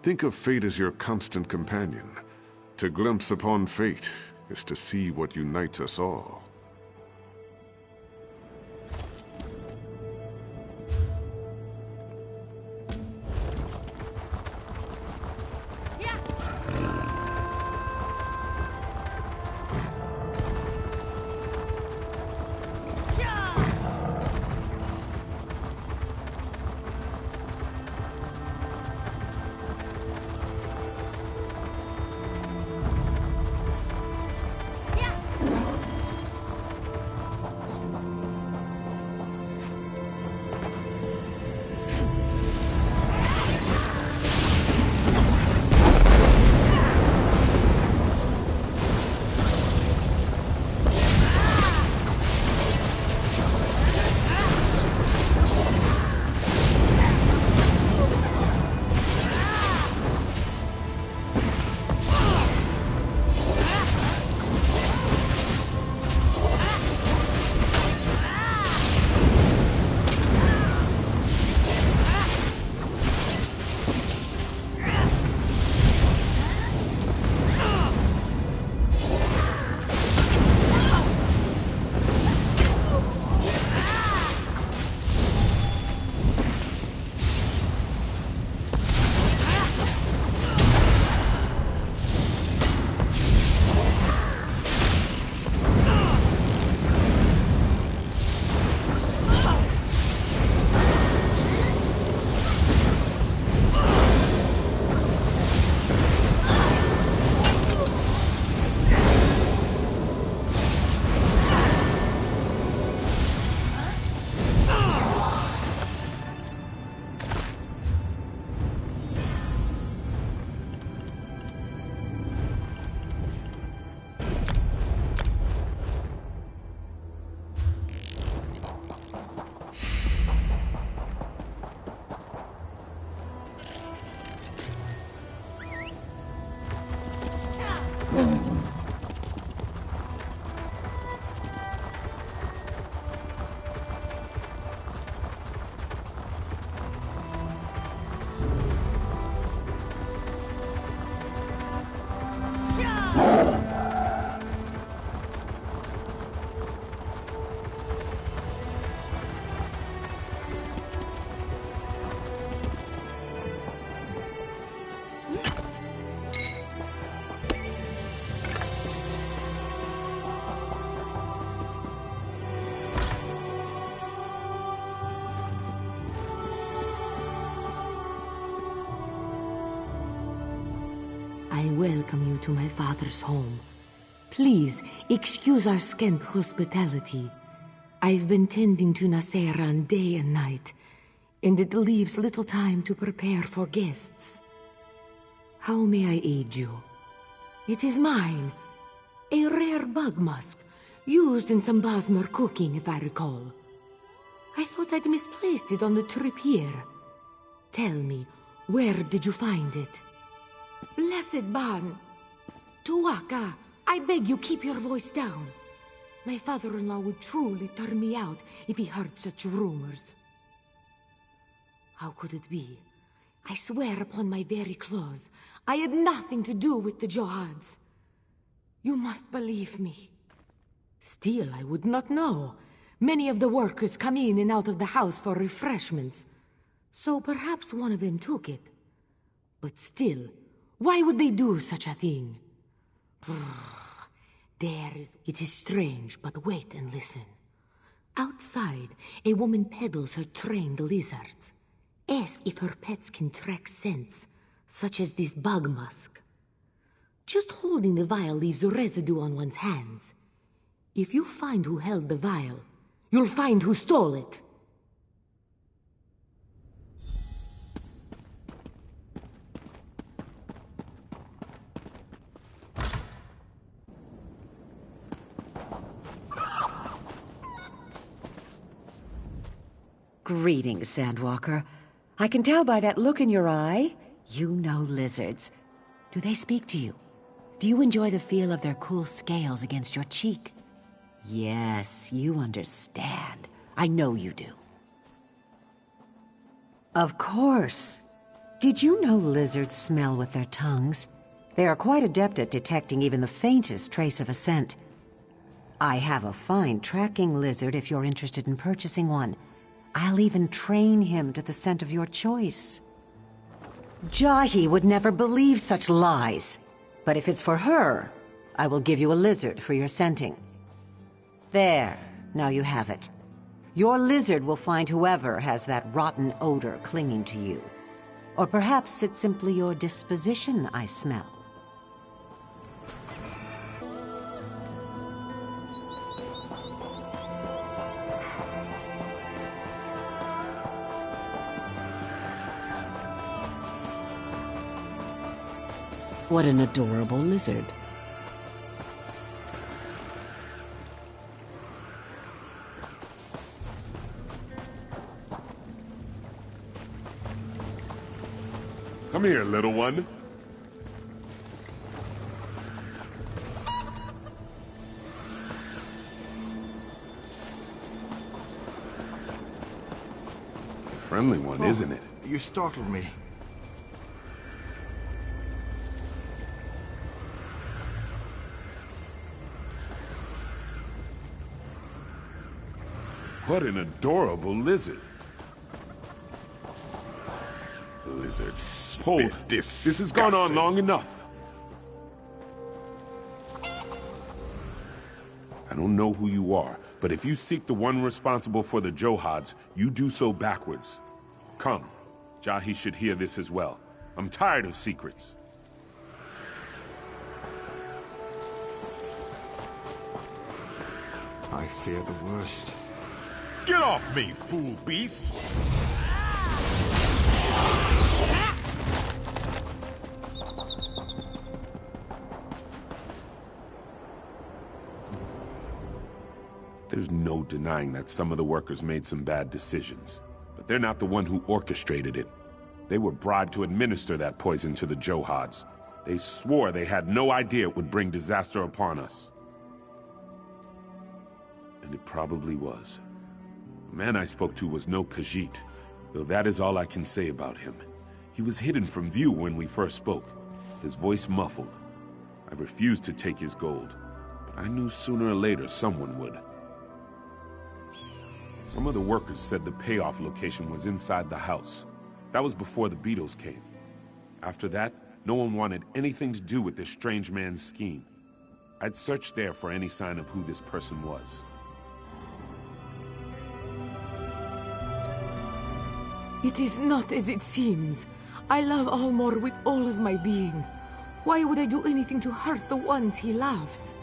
Think of fate as your constant companion. To glimpse upon fate is to see what unites us all. welcome you to my father's home. Please, excuse our scant hospitality. I've been tending to Naseran day and night, and it leaves little time to prepare for guests. How may I aid you? It is mine. A rare bug musk, used in some Basmar cooking, if I recall. I thought I'd misplaced it on the trip here. Tell me, where did you find it? Blessed Ban! Tuaka, I beg you keep your voice down. My father-in-law would truly turn me out if he heard such rumors. How could it be? I swear upon my very clothes, I had nothing to do with the Johads. You must believe me. Still, I would not know. Many of the workers come in and out of the house for refreshments. So perhaps one of them took it. But still, why would they do such a thing? It is strange, but wait and listen. Outside, a woman peddles her trained lizards. Ask if her pets can track scents, such as this bug musk. Just holding the vial leaves a residue on one's hands. If you find who held the vial, you'll find who stole it. Greetings, Sandwalker. I can tell by that look in your eye, you know lizards. Do they speak to you? Do you enjoy the feel of their cool scales against your cheek? Yes, you understand. I know you do. Of course. Did you know lizards smell with their tongues? They are quite adept at detecting even the faintest trace of a scent. I have a fine tracking lizard if you're interested in purchasing one. I'll even train him to the scent of your choice. Jahi would never believe such lies. But if it's for her, I will give you a lizard for your scenting. There, now you have it. Your lizard will find whoever has that rotten odor clinging to you. Or perhaps it's simply your disposition I smell. What an adorable lizard. Come here, little one. A friendly one, isn't it? You startled me. What an adorable lizard. Lizard spit. Hold. This has gone on long enough. I don't know who you are, but if you seek the one responsible for the Johads, you do so backwards. Come. Jahi should hear this as well. I'm tired of secrets. I fear the worst. Get off me, fool beast! There's no denying that some of the workers made some bad decisions. But they're not the one who orchestrated it. They were bribed to administer that poison to the Johads. They swore they had no idea it would bring disaster upon us. And it probably was. The man I spoke to was no Khajiit, though that is all I can say about him. He was hidden from view when we first spoke, his voice muffled. I refused to take his gold, but I knew sooner or later someone would. Some of the workers said the payoff location was inside the house. That was before the beetles came. After that, no one wanted anything to do with this strange man's scheme. I'd searched there for any sign of who this person was. It is not as it seems. I love Almor with all of my being. Why would I do anything to hurt the ones he loves?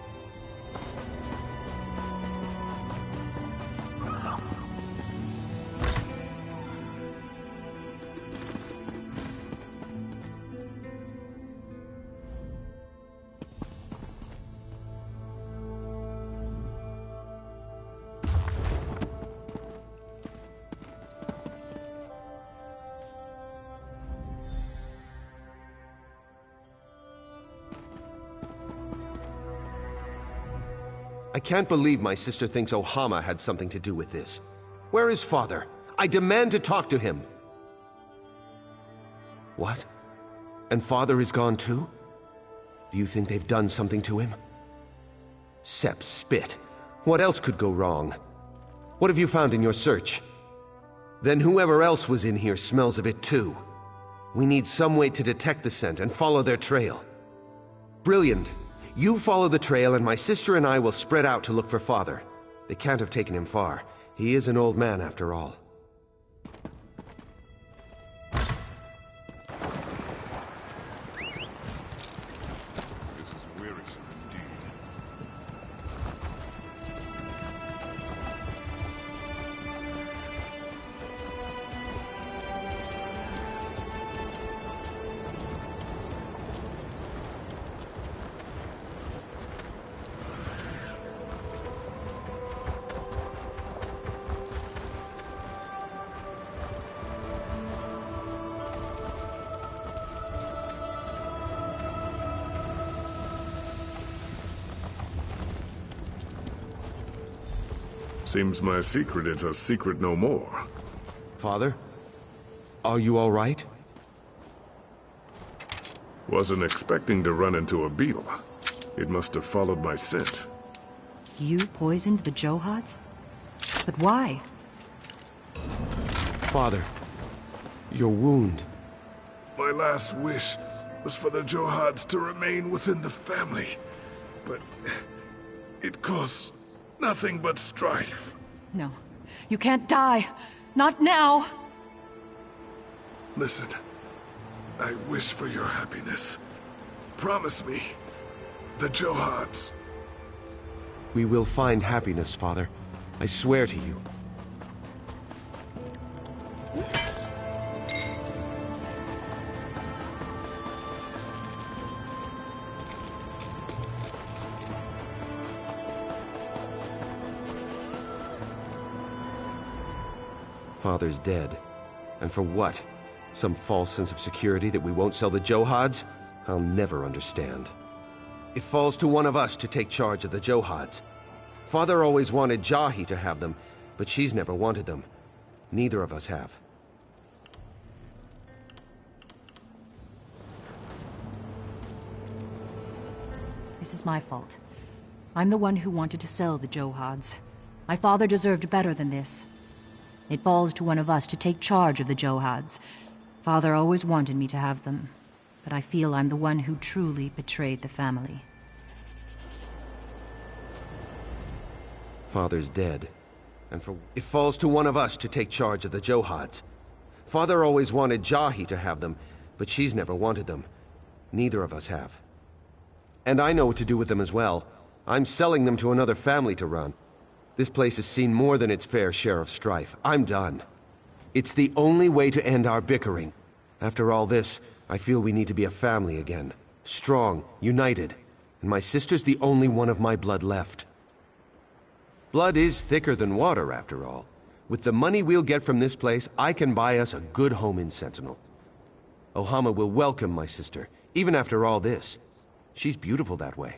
I can't believe my sister thinks Ohama had something to do with this. Where is Father? I demand to talk to him! What? And Father is gone too? Do you think they've done something to him? Sepp spit. What else could go wrong? What have you found in your search? Then whoever else was in here smells of it too. We need some way to detect the scent and follow their trail. Brilliant. You follow the trail and my sister and I will spread out to look for Father. They can't have taken him far. He is an old man after all. Seems my secret is a secret no more. Father? Are you all right? Wasn't expecting to run into a beetle. It must have followed my scent. You poisoned the Johads? But why? Father, your wound. My last wish was for the Johads to remain within the family. But it caused nothing but strife. No, you can't die. Not now. Listen, I wish for your happiness. Promise me, the Johads. We will find happiness, Father. I swear to you. Father's dead. And for what? Some false sense of security that we won't sell the Johads? I'll never understand. It falls to one of us to take charge of the Johads. Father always wanted Jahi to have them, but she's never wanted them. Neither of us have. This is my fault. I'm the one who wanted to sell the Johads. My father deserved better than this. It falls to one of us to take charge of the Johads. Father always wanted me to have them, but I feel I'm the one who truly betrayed the family. Father's dead. And for it falls to one of us to take charge of the Johads. Father always wanted Jahi to have them, but she's never wanted them. Neither of us have. And I know what to do with them as well. I'm selling them to another family to run. This place has seen more than its fair share of strife. I'm done. It's the only way to end our bickering. After all this, I feel we need to be a family again. Strong, united. And my sister's the only one of my blood left. Blood is thicker than water, after all. With the money we'll get from this place, I can buy us a good home in Sentinel. Ohama will welcome my sister, even after all this. She's beautiful that way.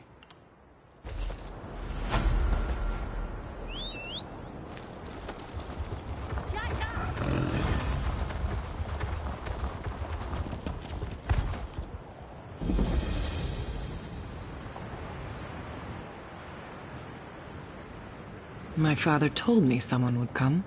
My father told me someone would come.